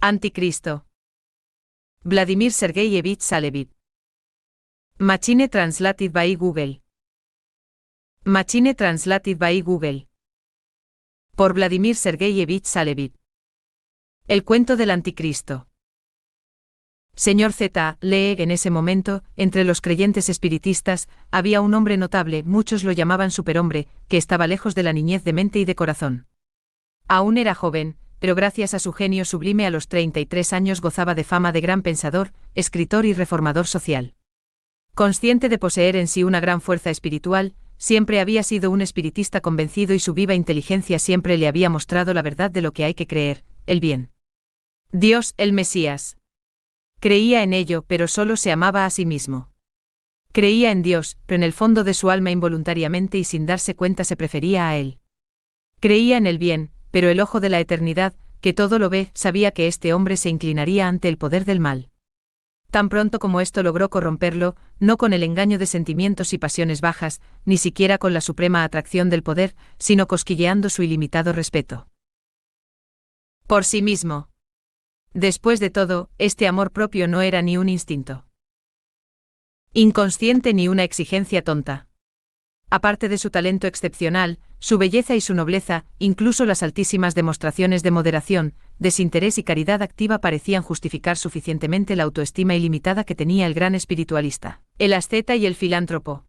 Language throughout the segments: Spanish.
Anticristo. Vladimir Sergeyevich Salevit. Machine translated by Google. Machine translated by Google. Por Vladimir Sergeyevich Salevit. El cuento del Anticristo. Señor Z. lee en ese momento, entre los creyentes espiritistas, había un hombre notable, muchos lo llamaban superhombre, que estaba lejos de la niñez de mente y de corazón. Aún era joven, pero gracias a su genio sublime a los 33 años gozaba de fama de gran pensador, escritor y reformador social. Consciente de poseer en sí una gran fuerza espiritual, siempre había sido un espiritista convencido y su viva inteligencia siempre le había mostrado la verdad de lo que hay que creer, el bien. Dios, el Mesías. Creía en ello, pero solo se amaba a sí mismo. Creía en Dios, pero en el fondo de su alma involuntariamente y sin darse cuenta se prefería a Él. Creía en el bien, pero el ojo de la eternidad, que todo lo ve, sabía que este hombre se inclinaría ante el poder del mal. Tan pronto como esto logró corromperlo, no con el engaño de sentimientos y pasiones bajas, ni siquiera con la suprema atracción del poder, sino cosquilleando su ilimitado respeto por sí mismo. Después de todo, este amor propio no era ni un instinto inconsciente ni una exigencia tonta. Aparte de su talento excepcional, su belleza y su nobleza, incluso las altísimas demostraciones de moderación, desinterés y caridad activa parecían justificar suficientemente la autoestima ilimitada que tenía el gran espiritualista, el asceta y el filántropo.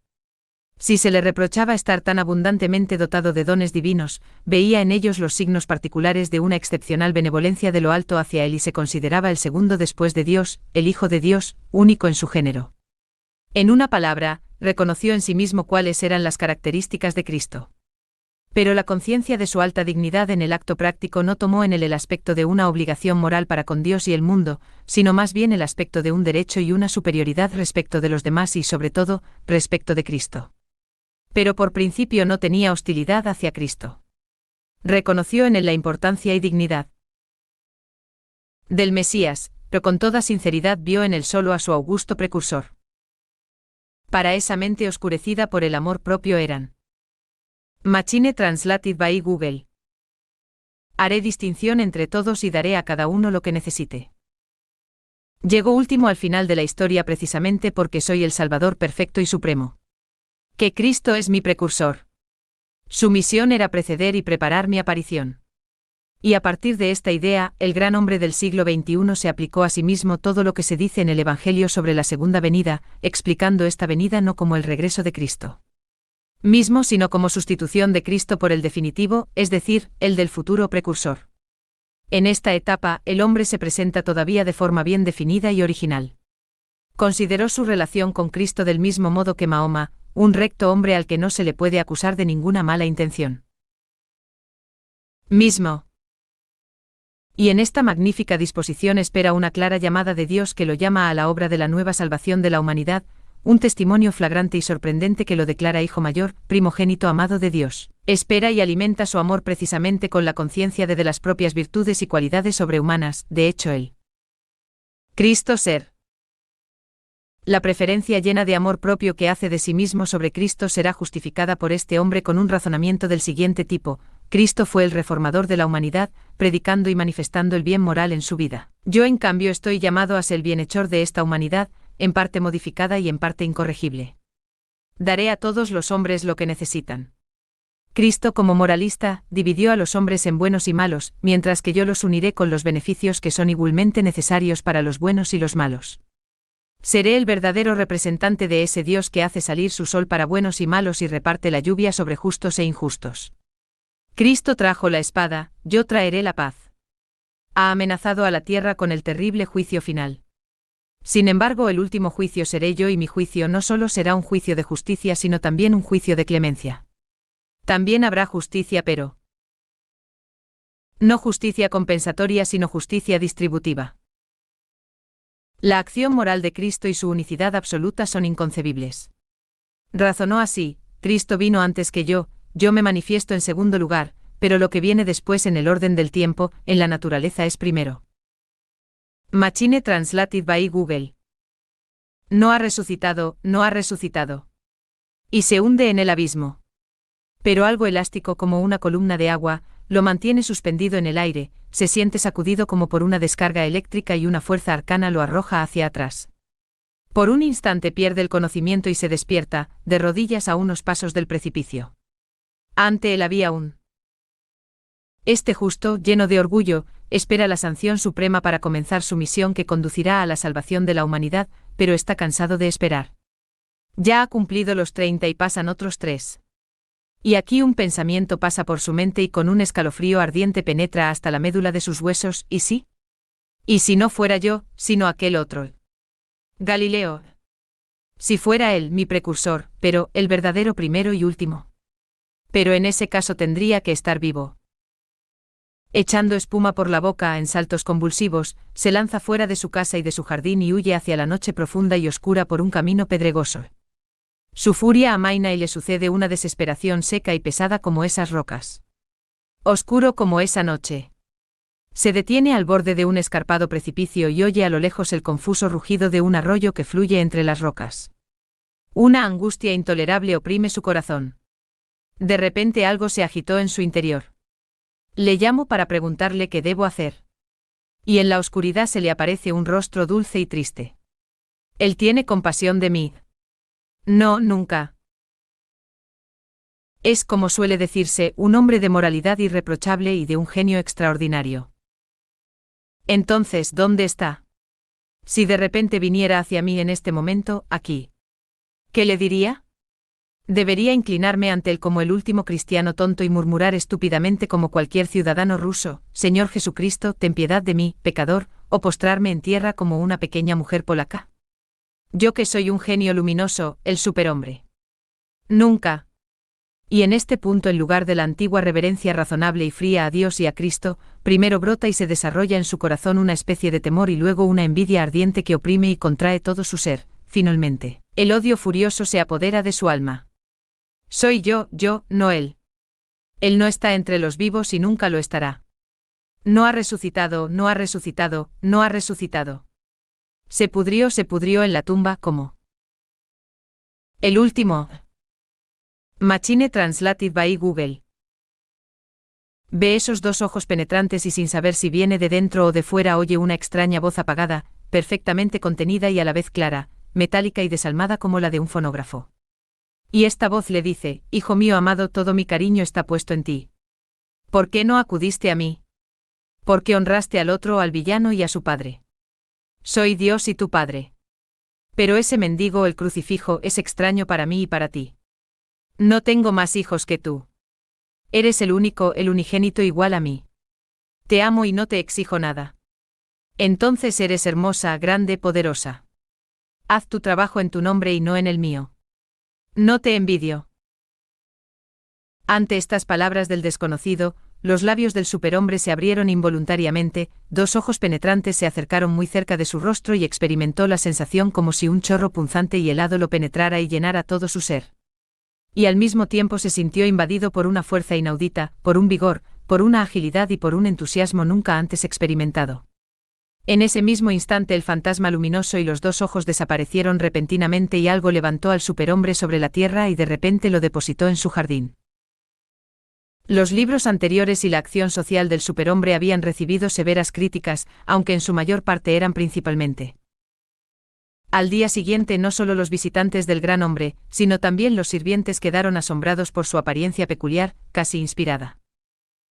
Si se le reprochaba estar tan abundantemente dotado de dones divinos, veía en ellos los signos particulares de una excepcional benevolencia de lo alto hacia él y se consideraba el segundo después de Dios, el Hijo de Dios, único en su género. En una palabra, reconoció en sí mismo cuáles eran las características de Cristo. Pero la conciencia de su alta dignidad en el acto práctico no tomó en él el aspecto de una obligación moral para con Dios y el mundo, sino más bien el aspecto de un derecho y una superioridad respecto de los demás y sobre todo, respecto de Cristo. Pero por principio no tenía hostilidad hacia Cristo. Reconoció en él la importancia y dignidad del Mesías, pero con toda sinceridad vio en él solo a su augusto precursor. Para esa mente oscurecida por el amor propio eran. Machine translated by Google. Haré distinción entre todos y daré a cada uno lo que necesite. Llegó último al final de la historia precisamente porque soy el Salvador perfecto y supremo. Que Cristo es mi precursor. Su misión era preceder y preparar mi aparición. Y a partir de esta idea, el gran hombre del siglo XXI se aplicó a sí mismo todo lo que se dice en el Evangelio sobre la segunda venida, explicando esta venida no como el regreso de Cristo mismo, sino como sustitución de Cristo por el definitivo, es decir, el del futuro precursor. En esta etapa, el hombre se presenta todavía de forma bien definida y original. Consideró su relación con Cristo del mismo modo que Mahoma, un recto hombre al que no se le puede acusar de ninguna mala intención. Mismo. Y en esta magnífica disposición espera una clara llamada de Dios que lo llama a la obra de la nueva salvación de la humanidad, un testimonio flagrante y sorprendente que lo declara hijo mayor, primogénito amado de Dios. Espera y alimenta su amor precisamente con la conciencia de las propias virtudes y cualidades sobrehumanas, de hecho el Cristo ser. La preferencia llena de amor propio que hace de sí mismo sobre Cristo será justificada por este hombre con un razonamiento del siguiente tipo: Cristo fue el reformador de la humanidad, predicando y manifestando el bien moral en su vida. Yo en cambio estoy llamado a ser el bienhechor de esta humanidad, en parte modificada y en parte incorregible. Daré a todos los hombres lo que necesitan. Cristo como moralista, dividió a los hombres en buenos y malos, mientras que yo los uniré con los beneficios que son igualmente necesarios para los buenos y los malos. Seré el verdadero representante de ese Dios que hace salir su sol para buenos y malos y reparte la lluvia sobre justos e injustos. Cristo trajo la espada, yo traeré la paz. Ha amenazado a la tierra con el terrible juicio final. Sin embargo, el último juicio seré yo y mi juicio no solo será un juicio de justicia sino también un juicio de clemencia. También habrá justicia, pero no justicia compensatoria sino justicia distributiva. La acción moral de Cristo y su unicidad absoluta son inconcebibles. Razonó así: Cristo vino antes que yo me manifiesto en segundo lugar, pero lo que viene después en el orden del tiempo, en la naturaleza es primero. Machine translated by Google. No ha resucitado, no ha resucitado. Y se hunde en el abismo. Pero algo elástico como una columna de agua, lo mantiene suspendido en el aire, se siente sacudido como por una descarga eléctrica y una fuerza arcana lo arroja hacia atrás. Por un instante pierde el conocimiento y se despierta, de rodillas a unos pasos del precipicio. Ante él había un. Este justo, lleno de orgullo, espera la sanción suprema para comenzar su misión que conducirá a la salvación de la humanidad, pero está cansado de esperar. Ya ha cumplido los 30 y pasan otros 3. Y aquí un pensamiento pasa por su mente y con un escalofrío ardiente penetra hasta la médula de sus huesos, ¿y sí? ¿Y si no fuera yo, sino aquel otro? Galileo. Si fuera él, mi precursor, pero, el verdadero primero y último. Pero en ese caso tendría que estar vivo. Echando espuma por la boca en saltos convulsivos, se lanza fuera de su casa y de su jardín y huye hacia la noche profunda y oscura por un camino pedregoso. Su furia amaina y le sucede una desesperación seca y pesada como esas rocas. Oscuro como esa noche. Se detiene al borde de un escarpado precipicio y oye a lo lejos el confuso rugido de un arroyo que fluye entre las rocas. Una angustia intolerable oprime su corazón. De repente algo se agitó en su interior. Le llamo para preguntarle qué debo hacer. Y en la oscuridad se le aparece un rostro dulce y triste. Él tiene compasión de mí. No, nunca. Es, como suele decirse, un hombre de moralidad irreprochable y de un genio extraordinario. Entonces, ¿dónde está? Si de repente viniera hacia mí en este momento, aquí. ¿Qué le diría? Debería inclinarme ante él como el último cristiano tonto y murmurar estúpidamente como cualquier ciudadano ruso, Señor Jesucristo, ten piedad de mí, pecador, o postrarme en tierra como una pequeña mujer polaca. Yo que soy un genio luminoso, el superhombre. Nunca. Y en este punto, en lugar de la antigua reverencia razonable y fría a Dios y a Cristo, primero brota y se desarrolla en su corazón una especie de temor y luego una envidia ardiente que oprime y contrae todo su ser. Finalmente, el odio furioso se apodera de su alma. Soy yo, no él. Él no está entre los vivos y nunca lo estará. No ha resucitado, no ha resucitado, no ha resucitado. Se pudrió en la tumba como el último. Machine Translated by Google. Ve esos dos ojos penetrantes y sin saber si viene de dentro o de fuera oye una extraña voz apagada, perfectamente contenida y a la vez clara, metálica y desalmada como la de un fonógrafo. Y esta voz le dice, hijo mío amado, todo mi cariño está puesto en ti. ¿Por qué no acudiste a mí? ¿Por qué honraste al otro, al villano y a su padre? Soy Dios y tu padre. Pero ese mendigo, el crucifijo, es extraño para mí y para ti. No tengo más hijos que tú. Eres el único, el unigénito igual a mí. Te amo y no te exijo nada. Entonces eres hermosa, grande, poderosa. Haz tu trabajo en tu nombre y no en el mío. No te envidio. Ante estas palabras del desconocido, los labios del superhombre se abrieron involuntariamente, dos ojos penetrantes se acercaron muy cerca de su rostro y experimentó la sensación como si un chorro punzante y helado lo penetrara y llenara todo su ser. Y al mismo tiempo se sintió invadido por una fuerza inaudita, por un vigor, por una agilidad y por un entusiasmo nunca antes experimentado. En ese mismo instante el fantasma luminoso y los dos ojos desaparecieron repentinamente y algo levantó al superhombre sobre la tierra y de repente lo depositó en su jardín. Los libros anteriores y la acción social del superhombre habían recibido severas críticas, aunque en su mayor parte eran principalmente. Al día siguiente no solo los visitantes del gran hombre, sino también los sirvientes quedaron asombrados por su apariencia peculiar, casi inspirada.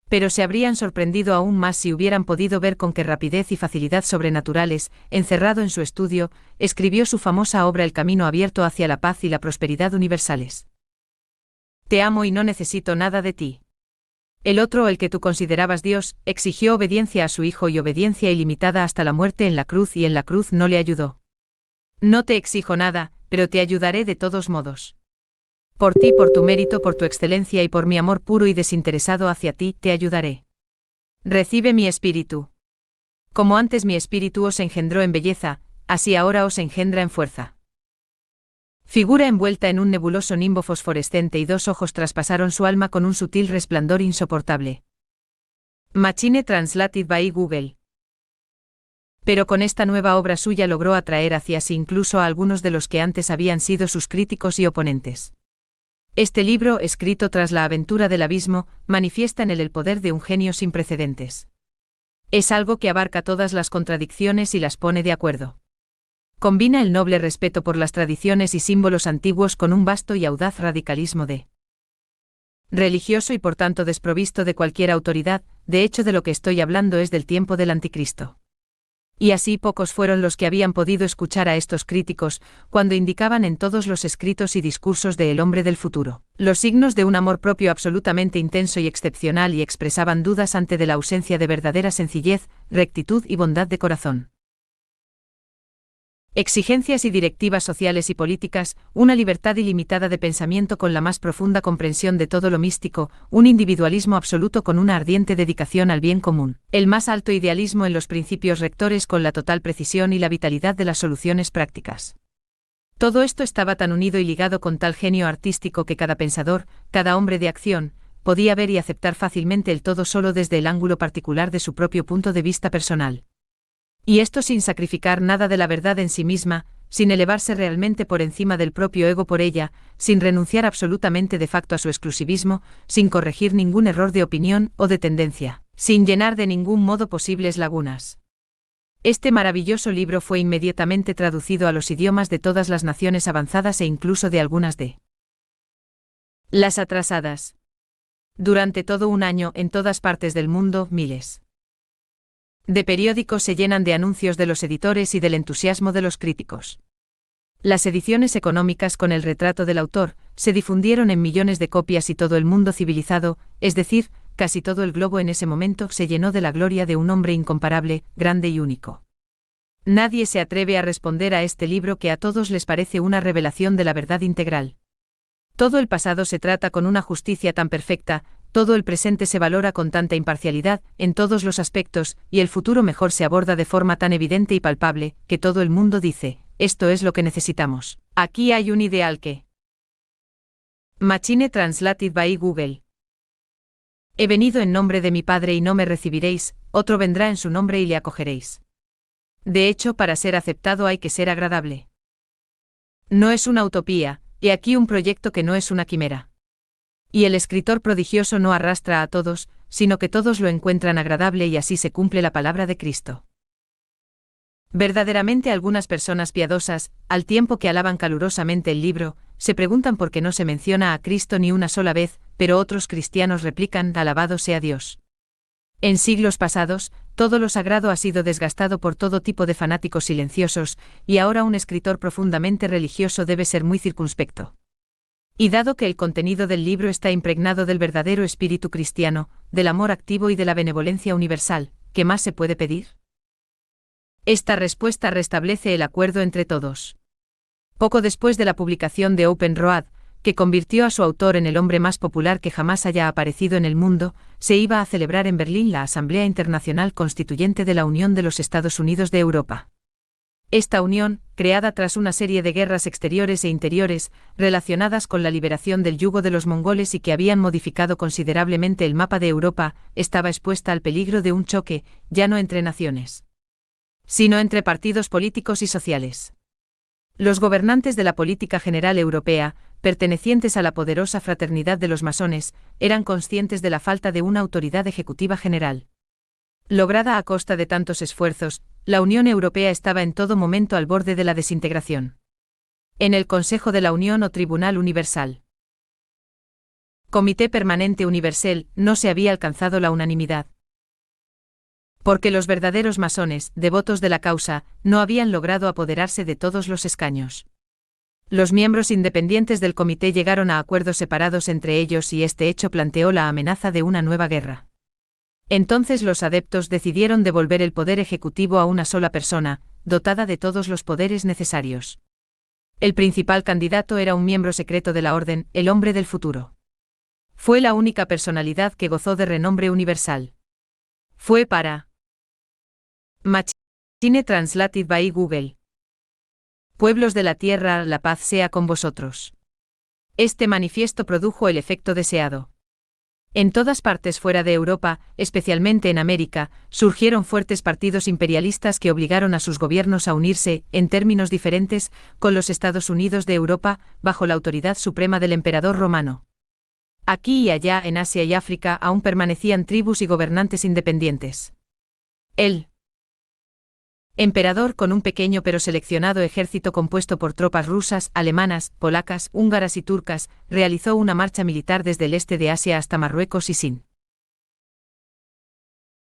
Pero se habrían sorprendido aún más si hubieran podido ver con qué rapidez y facilidad sobrenaturales, encerrado en su estudio, escribió su famosa obra El camino abierto hacia la paz y la prosperidad universales. Te amo y no necesito nada de ti. El otro, el que tú considerabas Dios, exigió obediencia a su hijo y obediencia ilimitada hasta la muerte en la cruz y en la cruz no le ayudó. No te exijo nada, pero te ayudaré de todos modos. Por ti, por tu mérito, por tu excelencia y por mi amor puro y desinteresado hacia ti, te ayudaré. Recibe mi espíritu. Como antes mi espíritu os engendró en belleza, así ahora os engendra en fuerza. Figura envuelta en un nebuloso nimbo fosforescente y dos ojos traspasaron su alma con un sutil resplandor insoportable. Machine Translated by Google. Pero con esta nueva obra suya logró atraer hacia sí incluso a algunos de los que antes habían sido sus críticos y oponentes. Este libro, escrito tras la aventura del abismo, manifiesta en él el poder de un genio sin precedentes. Es algo que abarca todas las contradicciones y las pone de acuerdo. Combina el noble respeto por las tradiciones y símbolos antiguos con un vasto y audaz radicalismo religioso y por tanto desprovisto de cualquier autoridad. De hecho, de lo que estoy hablando es del tiempo del Anticristo. Y así pocos fueron los que habían podido escuchar a estos críticos, cuando indicaban en todos los escritos y discursos de El hombre del futuro los signos de un amor propio absolutamente intenso y excepcional, y expresaban dudas ante de la ausencia de verdadera sencillez, rectitud y bondad de corazón. Exigencias y directivas sociales y políticas, una libertad ilimitada de pensamiento con la más profunda comprensión de todo lo místico, un individualismo absoluto con una ardiente dedicación al bien común, el más alto idealismo en los principios rectores con la total precisión y la vitalidad de las soluciones prácticas. Todo esto estaba tan unido y ligado con tal genio artístico que cada pensador, cada hombre de acción, podía ver y aceptar fácilmente el todo solo desde el ángulo particular de su propio punto de vista personal. Y esto sin sacrificar nada de la verdad en sí misma, sin elevarse realmente por encima del propio ego por ella, sin renunciar absolutamente de facto a su exclusivismo, sin corregir ningún error de opinión o de tendencia, sin llenar de ningún modo posibles lagunas. Este maravilloso libro fue inmediatamente traducido a los idiomas de todas las naciones avanzadas e incluso de algunas de las atrasadas. Durante todo un año, en todas partes del mundo, miles de periódicos se llenan de anuncios de los editores y del entusiasmo de los críticos. Las ediciones económicas con el retrato del autor se difundieron en millones de copias y todo el mundo civilizado, es decir, casi todo el globo en ese momento, se llenó de la gloria de un hombre incomparable, grande y único. Nadie se atreve a responder a este libro que a todos les parece una revelación de la verdad integral. Todo el pasado se trata con una justicia tan perfecta, todo el presente se valora con tanta imparcialidad, en todos los aspectos, y el futuro mejor se aborda de forma tan evidente y palpable, que todo el mundo dice, esto es lo que necesitamos. Aquí hay un ideal que Machine Translated by Google. He venido en nombre de mi Padre y no me recibiréis, otro vendrá en su nombre y le acogeréis. De hecho, para ser aceptado hay que ser agradable. No es una utopía, he aquí un proyecto que no es una quimera. Y el escritor prodigioso no arrastra a todos, sino que todos lo encuentran agradable y así se cumple la palabra de Cristo. Verdaderamente algunas personas piadosas, al tiempo que alaban calurosamente el libro, se preguntan por qué no se menciona a Cristo ni una sola vez, pero otros cristianos replican, alabado sea Dios. En siglos pasados, todo lo sagrado ha sido desgastado por todo tipo de fanáticos silenciosos, y ahora un escritor profundamente religioso debe ser muy circunspecto. Y dado que el contenido del libro está impregnado del verdadero espíritu cristiano, del amor activo y de la benevolencia universal, ¿qué más se puede pedir? Esta respuesta restablece el acuerdo entre todos. Poco después de la publicación de Open Road, que convirtió a su autor en el hombre más popular que jamás haya aparecido en el mundo, se iba a celebrar en Berlín la Asamblea Internacional Constituyente de la Unión de los Estados Unidos de Europa. Esta unión, creada tras una serie de guerras exteriores e interiores, relacionadas con la liberación del yugo de los mongoles y que habían modificado considerablemente el mapa de Europa, estaba expuesta al peligro de un choque, ya no entre naciones, sino entre partidos políticos y sociales. Los gobernantes de la política general europea, pertenecientes a la poderosa fraternidad de los masones, eran conscientes de la falta de una autoridad ejecutiva general. Lograda a costa de tantos esfuerzos, la Unión Europea estaba en todo momento al borde de la desintegración. En el Consejo de la Unión o Tribunal Universal, Comité Permanente Universal, no se había alcanzado la unanimidad. Porque los verdaderos masones, devotos de la causa, no habían logrado apoderarse de todos los escaños. Los miembros independientes del comité llegaron a acuerdos separados entre ellos y este hecho planteó la amenaza de una nueva guerra. Entonces los adeptos decidieron devolver el poder ejecutivo a una sola persona, dotada de todos los poderes necesarios. El principal candidato era un miembro secreto de la Orden, el hombre del futuro. Fue la única personalidad que gozó de renombre universal. Fue para Machine Translated by Google. Pueblos de la tierra, la paz sea con vosotros. Este manifiesto produjo el efecto deseado. En todas partes fuera de Europa, especialmente en América, surgieron fuertes partidos imperialistas que obligaron a sus gobiernos a unirse, en términos diferentes, con los Estados Unidos de Europa, bajo la autoridad suprema del emperador romano. Aquí y allá en Asia y África aún permanecían tribus y gobernantes independientes. El emperador, con un pequeño pero seleccionado ejército compuesto por tropas rusas, alemanas, polacas, húngaras y turcas, realizó una marcha militar desde el este de Asia hasta Marruecos y Sin.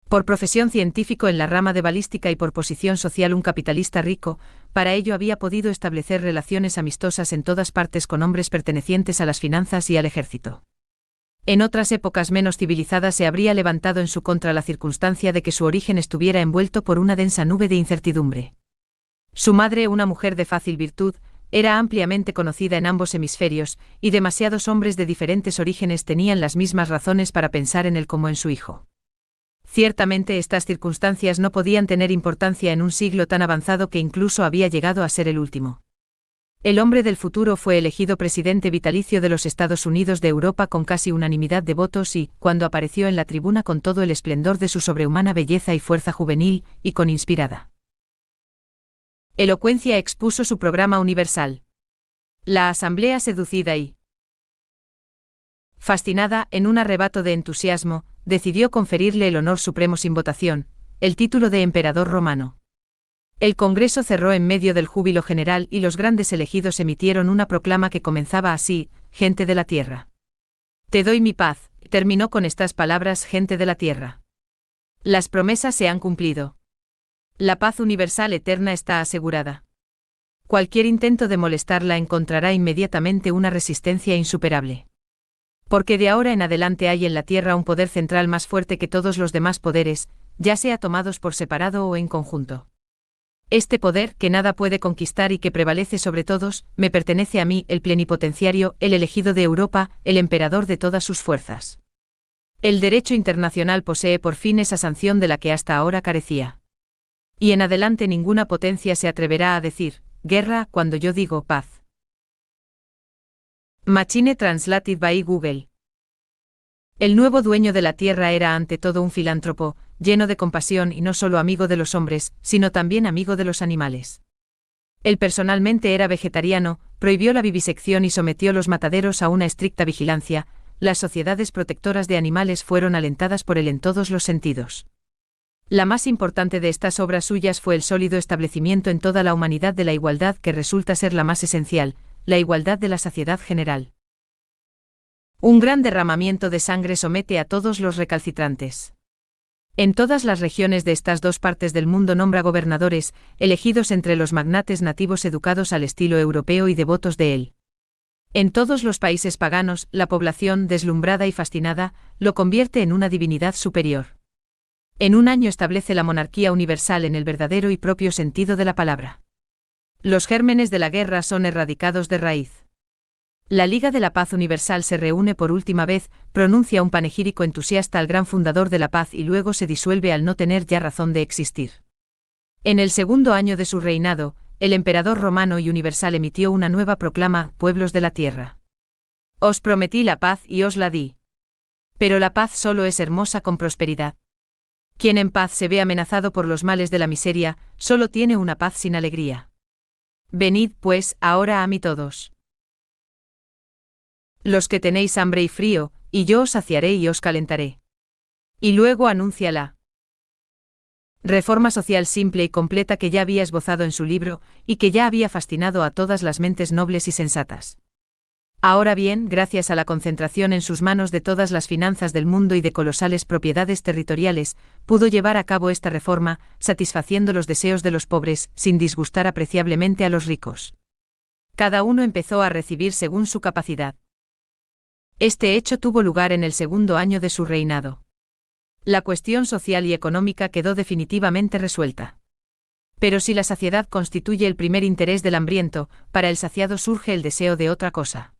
Por profesión científico en la rama de balística y por posición social un capitalista rico, para ello había podido establecer relaciones amistosas en todas partes con hombres pertenecientes a las finanzas y al ejército. En otras épocas menos civilizadas se habría levantado en su contra la circunstancia de que su origen estuviera envuelto por una densa nube de incertidumbre. Su madre, una mujer de fácil virtud, era ampliamente conocida en ambos hemisferios, y demasiados hombres de diferentes orígenes tenían las mismas razones para pensar en él como en su hijo. Ciertamente estas circunstancias no podían tener importancia en un siglo tan avanzado que incluso había llegado a ser el último. El hombre del futuro fue elegido presidente vitalicio de los Estados Unidos de Europa con casi unanimidad de votos y, cuando apareció en la tribuna con todo el esplendor de su sobrehumana belleza y fuerza juvenil, y con inspirada elocuencia expuso su programa universal. La asamblea, seducida y fascinada, en un arrebato de entusiasmo, decidió conferirle el honor supremo sin votación, el título de emperador romano. El Congreso cerró en medio del júbilo general y los grandes elegidos emitieron una proclama que comenzaba así: gente de la tierra. Te doy mi paz, terminó con estas palabras: gente de la tierra. Las promesas se han cumplido. La paz universal eterna está asegurada. Cualquier intento de molestarla encontrará inmediatamente una resistencia insuperable. Porque de ahora en adelante hay en la tierra un poder central más fuerte que todos los demás poderes, ya sea tomados por separado o en conjunto. Este poder, que nada puede conquistar y que prevalece sobre todos, me pertenece a mí, el plenipotenciario, el elegido de Europa, el emperador de todas sus fuerzas. El derecho internacional posee por fin esa sanción de la que hasta ahora carecía. Y en adelante ninguna potencia se atreverá a decir guerra cuando yo digo paz. Machine Translated by Google. El nuevo dueño de la tierra era ante todo un filántropo, lleno de compasión y no solo amigo de los hombres, sino también amigo de los animales. Él personalmente era vegetariano, prohibió la vivisección y sometió los mataderos a una estricta vigilancia. Las sociedades protectoras de animales fueron alentadas por él en todos los sentidos. La más importante de estas obras suyas fue el sólido establecimiento en toda la humanidad de la igualdad, que resulta ser la más esencial, la igualdad de la saciedad general. Un gran derramamiento de sangre somete a todos los recalcitrantes. En todas las regiones de estas dos partes del mundo nombra gobernadores, elegidos entre los magnates nativos educados al estilo europeo y devotos de él. En todos los países paganos, la población, deslumbrada y fascinada, lo convierte en una divinidad superior. En un año establece la monarquía universal en el verdadero y propio sentido de la palabra. Los gérmenes de la guerra son erradicados de raíz. La Liga de la Paz Universal se reúne por última vez, pronuncia un panegírico entusiasta al gran fundador de la paz y luego se disuelve al no tener ya razón de existir. En el segundo año de su reinado, el emperador romano y universal emitió una nueva proclama: pueblos de la tierra. Os prometí la paz y os la di. Pero la paz solo es hermosa con prosperidad. Quien en paz se ve amenazado por los males de la miseria, solo tiene una paz sin alegría. Venid, pues, ahora a mí todos los que tenéis hambre y frío, y yo os saciaré y os calentaré. Y luego anuncia la reforma social simple y completa que ya había esbozado en su libro, y que ya había fascinado a todas las mentes nobles y sensatas. Ahora bien, gracias a la concentración en sus manos de todas las finanzas del mundo y de colosales propiedades territoriales, pudo llevar a cabo esta reforma, satisfaciendo los deseos de los pobres, sin disgustar apreciablemente a los ricos. Cada uno empezó a recibir según su capacidad. Este hecho tuvo lugar en el segundo año de su reinado. La cuestión social y económica quedó definitivamente resuelta. Pero si la saciedad constituye el primer interés del hambriento, para el saciado surge el deseo de otra cosa.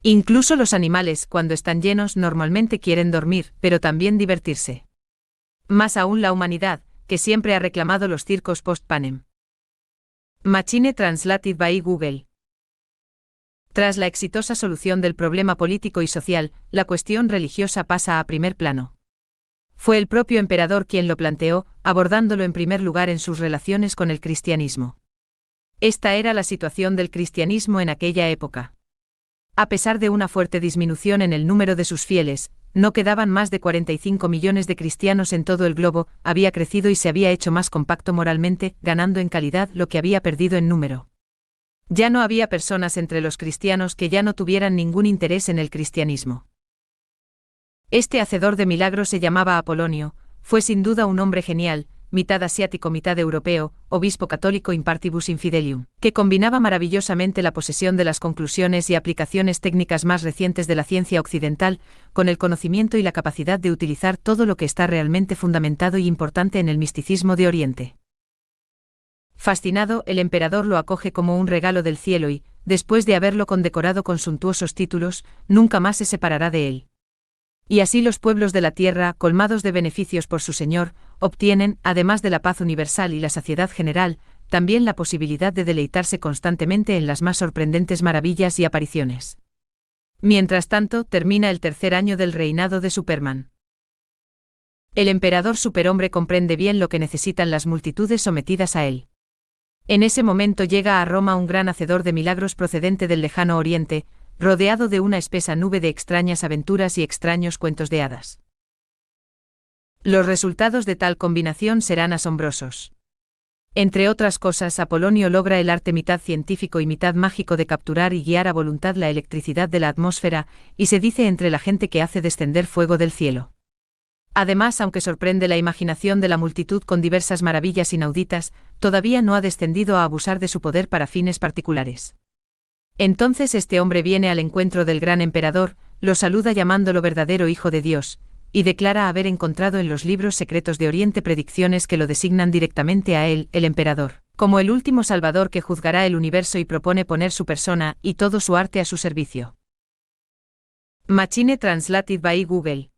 Incluso los animales, cuando están llenos, normalmente quieren dormir, pero también divertirse. Más aún la humanidad, que siempre ha reclamado los circos post-panem. Machine Translated by Google. Tras la exitosa solución del problema político y social, la cuestión religiosa pasa a primer plano. Fue el propio emperador quien lo planteó, abordándolo en primer lugar en sus relaciones con el cristianismo. Esta era la situación del cristianismo en aquella época. A pesar de una fuerte disminución en el número de sus fieles, no quedaban más de 45 millones de cristianos en todo el globo, había crecido y se había hecho más compacto moralmente, ganando en calidad lo que había perdido en número. Ya no había personas entre los cristianos que ya no tuvieran ningún interés en el cristianismo. Este hacedor de milagros se llamaba Apolonio, fue sin duda un hombre genial, mitad asiático mitad europeo, obispo católico in partibus infidelium, que combinaba maravillosamente la posesión de las conclusiones y aplicaciones técnicas más recientes de la ciencia occidental, con el conocimiento y la capacidad de utilizar todo lo que está realmente fundamentado y importante en el misticismo de Oriente. Fascinado, el emperador lo acoge como un regalo del cielo y, después de haberlo condecorado con suntuosos títulos, nunca más se separará de él. Y así los pueblos de la tierra, colmados de beneficios por su Señor, obtienen, además de la paz universal y la saciedad general, también la posibilidad de deleitarse constantemente en las más sorprendentes maravillas y apariciones. Mientras tanto, termina el tercer año del reinado de Superman. El emperador superhombre comprende bien lo que necesitan las multitudes sometidas a él. En ese momento llega a Roma un gran hacedor de milagros procedente del lejano Oriente, rodeado de una espesa nube de extrañas aventuras y extraños cuentos de hadas. Los resultados de tal combinación serán asombrosos. Entre otras cosas, Apolonio logra el arte mitad científico y mitad mágico de capturar y guiar a voluntad la electricidad de la atmósfera, y se dice entre la gente que hace descender fuego del cielo. Además, aunque sorprende la imaginación de la multitud con diversas maravillas inauditas, todavía no ha descendido a abusar de su poder para fines particulares. Entonces este hombre viene al encuentro del gran emperador, lo saluda llamándolo verdadero hijo de Dios, y declara haber encontrado en los libros secretos de Oriente predicciones que lo designan directamente a él, el emperador, como el último salvador que juzgará el universo y propone poner su persona y todo su arte a su servicio. Machine Translated by Google.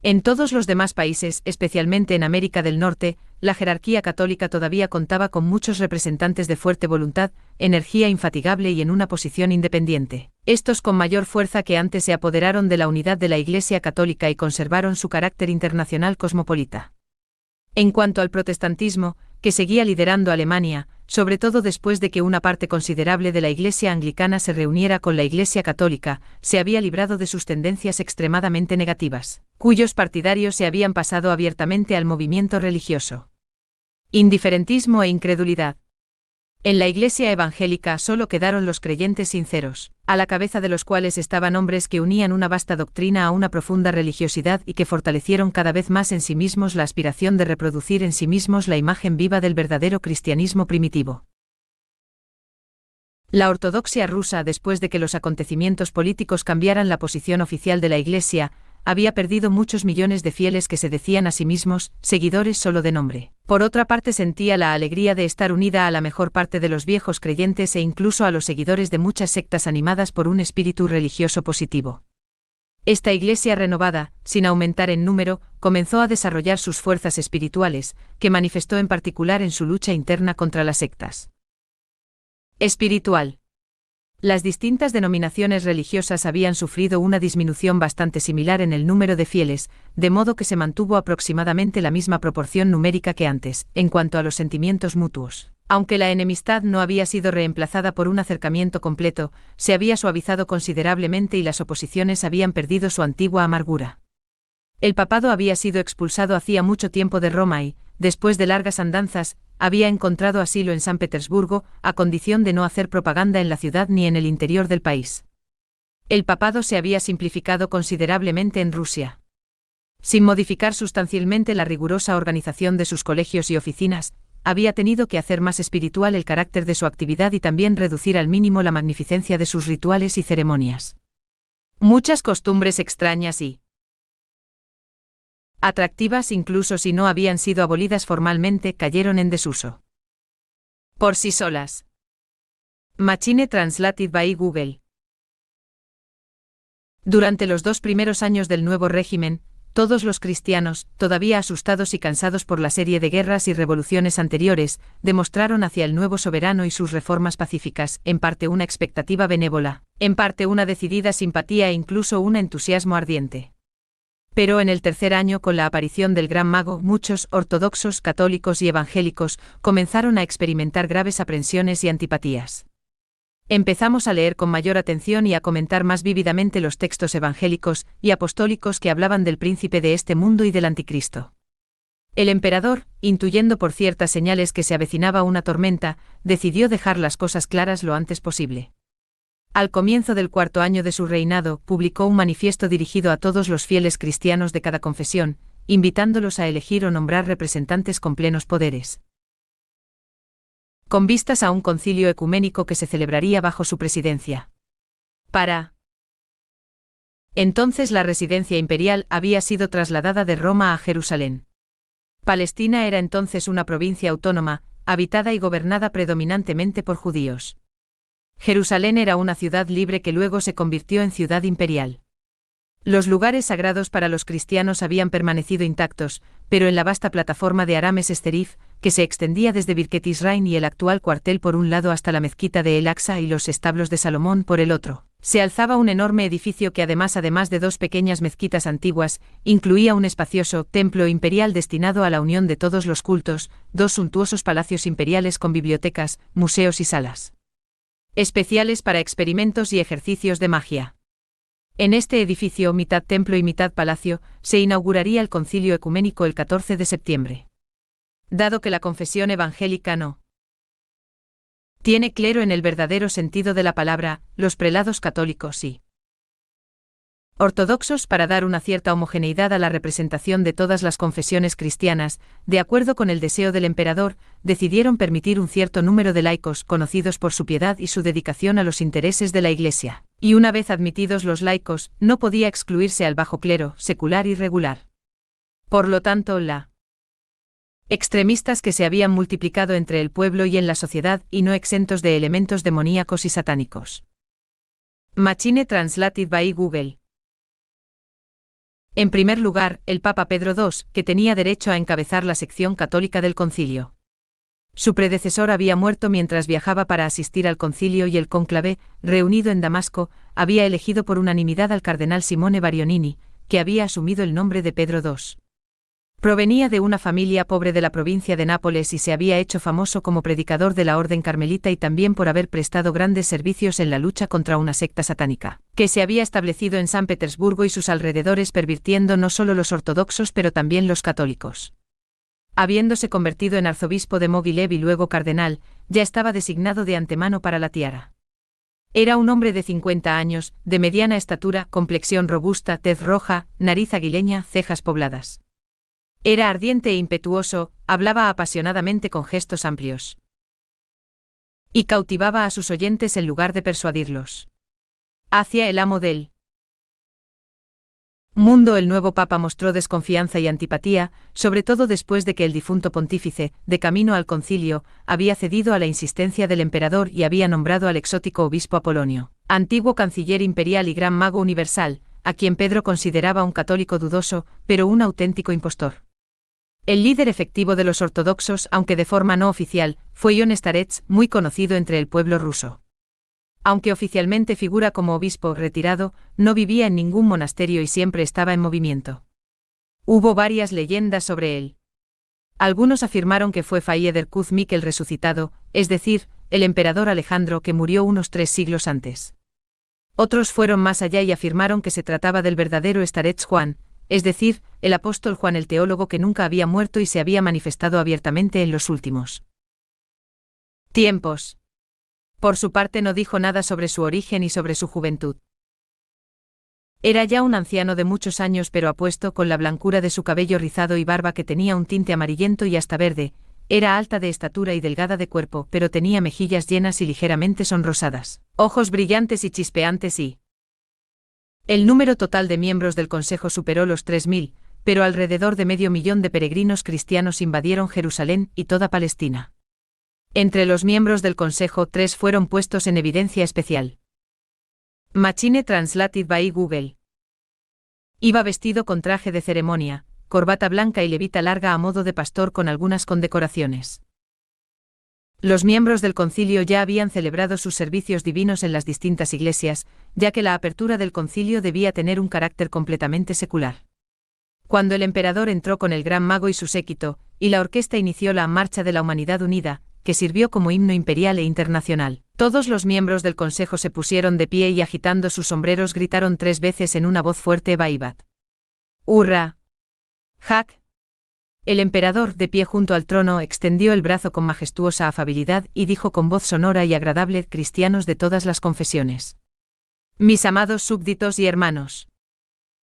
En todos los demás países, especialmente en América del Norte, la jerarquía católica todavía contaba con muchos representantes de fuerte voluntad, energía infatigable y en una posición independiente. Estos con mayor fuerza que antes se apoderaron de la unidad de la Iglesia católica y conservaron su carácter internacional cosmopolita. En cuanto al protestantismo, que seguía liderando Alemania, sobre todo después de que una parte considerable de la Iglesia anglicana se reuniera con la Iglesia católica, se había librado de sus tendencias extremadamente negativas, cuyos partidarios se habían pasado abiertamente al movimiento religioso. Indiferentismo e incredulidad. En la Iglesia evangélica solo quedaron los creyentes sinceros, a la cabeza de los cuales estaban hombres que unían una vasta doctrina a una profunda religiosidad y que fortalecieron cada vez más en sí mismos la aspiración de reproducir en sí mismos la imagen viva del verdadero cristianismo primitivo. La ortodoxia rusa, después de que los acontecimientos políticos cambiaran la posición oficial de la Iglesia, había perdido muchos millones de fieles que se decían a sí mismos, seguidores solo de nombre. Por otra parte, sentía la alegría de estar unida a la mejor parte de los viejos creyentes e incluso a los seguidores de muchas sectas animadas por un espíritu religioso positivo. Esta iglesia renovada, sin aumentar en número, comenzó a desarrollar sus fuerzas espirituales, que manifestó en particular en su lucha interna contra las sectas. Espiritual. Las distintas denominaciones religiosas habían sufrido una disminución bastante similar en el número de fieles, de modo que se mantuvo aproximadamente la misma proporción numérica que antes, en cuanto a los sentimientos mutuos. Aunque la enemistad no había sido reemplazada por un acercamiento completo, se había suavizado considerablemente y las oposiciones habían perdido su antigua amargura. El papado había sido expulsado hacía mucho tiempo de Roma y, después de largas andanzas, había encontrado asilo en San Petersburgo, a condición de no hacer propaganda en la ciudad ni en el interior del país. El papado se había simplificado considerablemente en Rusia. Sin modificar sustancialmente la rigurosa organización de sus colegios y oficinas, había tenido que hacer más espiritual el carácter de su actividad y también reducir al mínimo la magnificencia de sus rituales y ceremonias. Muchas costumbres extrañas y atractivas, incluso si no habían sido abolidas formalmente, cayeron en desuso. Por sí solas. Machine Translated by Google. Durante los 2 primeros años del nuevo régimen, Todos los cristianos, todavía asustados y cansados por la serie de guerras y revoluciones anteriores, demostraron hacia el nuevo soberano y sus reformas pacíficas, en parte una expectativa benévola, en parte una decidida simpatía e incluso un entusiasmo ardiente. Pero en el tercer año, con la aparición del Gran Mago, muchos ortodoxos, católicos y evangélicos comenzaron a experimentar graves aprensiones y antipatías. Empezamos a leer con mayor atención y a comentar más vívidamente los textos evangélicos y apostólicos que hablaban del príncipe de este mundo y del anticristo. El emperador, intuyendo por ciertas señales que se avecinaba una tormenta, decidió dejar las cosas claras lo antes posible. Al comienzo del cuarto año de su reinado, publicó un manifiesto dirigido a todos los fieles cristianos de cada confesión, invitándolos a elegir o nombrar representantes con plenos poderes, con vistas a un concilio ecuménico que se celebraría bajo su presidencia. Para entonces la residencia imperial había sido trasladada de Roma a Jerusalén. Palestina era entonces una provincia autónoma, habitada y gobernada predominantemente por judíos. Jerusalén era una ciudad libre que luego se convirtió en ciudad imperial. Los lugares sagrados para los cristianos habían permanecido intactos, pero en la vasta plataforma de Arames Esterif, que se extendía desde Birket Israin y el actual cuartel por un lado hasta la mezquita de El Aqsa y los establos de Salomón por el otro, se alzaba un enorme edificio que además de dos pequeñas mezquitas antiguas, incluía un espacioso templo imperial destinado a la unión de todos los cultos, dos suntuosos palacios imperiales con bibliotecas, museos y salas especiales para experimentos y ejercicios de magia. En este edificio, mitad templo y mitad palacio, se inauguraría el concilio ecuménico el 14 de septiembre. Dado que la confesión evangélica no tiene clero en el verdadero sentido de la palabra, los prelados católicos y ortodoxos, para dar una cierta homogeneidad a la representación de todas las confesiones cristianas, de acuerdo con el deseo del emperador, decidieron permitir un cierto número de laicos conocidos por su piedad y su dedicación a los intereses de la Iglesia, y una vez admitidos los laicos, no podía excluirse al bajo clero, secular y regular. Por lo tanto, la extremistas que se habían multiplicado entre el pueblo y en la sociedad y no exentos de elementos demoníacos y satánicos. Machine Translated by Google. En primer lugar, el Papa Pedro II, que tenía derecho a encabezar la sección católica del concilio. Su predecesor había muerto mientras viajaba para asistir al concilio y el cónclave, reunido en Damasco, había elegido por unanimidad al cardenal Simone Barionini, que había asumido el nombre de Pedro II. Provenía de una familia pobre de la provincia de Nápoles y se había hecho famoso como predicador de la orden carmelita y también por haber prestado grandes servicios en la lucha contra una secta satánica, que se había establecido en San Petersburgo y sus alrededores, pervirtiendo no solo los ortodoxos pero también los católicos. Habiéndose convertido en arzobispo de Mogilev y luego cardenal, ya estaba designado de antemano para la tiara. Era un hombre de 50 años, de mediana estatura, complexión robusta, tez roja, nariz aguileña, cejas pobladas. Era ardiente e impetuoso, hablaba apasionadamente con gestos amplios. Y cautivaba a sus oyentes en lugar de persuadirlos. Hacia el amo del mundo, el nuevo papa mostró desconfianza y antipatía, sobre todo después de que el difunto pontífice, de camino al concilio, había cedido a la insistencia del emperador y había nombrado al exótico obispo Apolonio, antiguo canciller imperial y gran mago universal, a quien Pedro consideraba un católico dudoso, pero un auténtico impostor. El líder efectivo de los ortodoxos, aunque de forma no oficial, fue Ion Starets, muy conocido entre el pueblo ruso. Aunque oficialmente figura como obispo retirado, no vivía en ningún monasterio y siempre estaba en movimiento. Hubo varias leyendas sobre él. Algunos afirmaron que fue Fayeder Kuzmik el resucitado, es decir, el emperador Alejandro que murió unos 3 siglos antes. Otros fueron más allá y afirmaron que se trataba del verdadero Starets Juan, es decir, el apóstol Juan el teólogo que nunca había muerto y se había manifestado abiertamente en los últimos tiempos. Por su parte no dijo nada sobre su origen y sobre su juventud. Era ya un anciano de muchos años pero apuesto, con la blancura de su cabello rizado y barba que tenía un tinte amarillento y hasta verde. Era alta de estatura y delgada de cuerpo, pero tenía mejillas llenas y ligeramente sonrosadas, ojos brillantes y chispeantes y el número total de miembros del Consejo superó los 3.000, pero alrededor de 500.000 de peregrinos cristianos invadieron Jerusalén y toda Palestina. Entre los miembros del Consejo, 3 fueron puestos en evidencia especial. Machine Translated by Google. Iba vestido con traje de ceremonia, corbata blanca y levita larga a modo de pastor con algunas condecoraciones. Los miembros del concilio ya habían celebrado sus servicios divinos en las distintas iglesias, ya que la apertura del concilio debía tener un carácter completamente secular. Cuando el emperador entró con el gran mago y su séquito, y la orquesta inició la Marcha de la Humanidad Unida, que sirvió como himno imperial e internacional, todos los miembros del consejo se pusieron de pie y agitando sus sombreros gritaron 3 veces en una voz fuerte Baibat. ¡Hurra! ¡Jac! El emperador, de pie junto al trono, extendió el brazo con majestuosa afabilidad y dijo con voz sonora y agradable: cristianos de todas las confesiones. Mis amados súbditos y hermanos.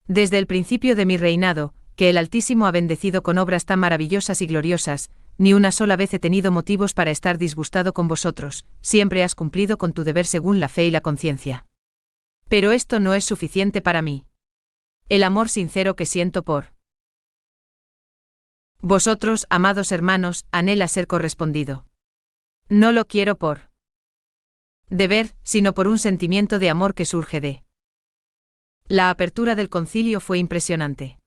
Desde el principio de mi reinado, que el Altísimo ha bendecido con obras tan maravillosas y gloriosas, ni una sola vez he tenido motivos para estar disgustado con vosotros, siempre has cumplido con tu deber según la fe y la conciencia. Pero esto no es suficiente para mí. El amor sincero que siento por vosotros, amados hermanos, anhela ser correspondido. No lo quiero por deber, sino por un sentimiento de amor que surge de. La apertura del concilio fue impresionante.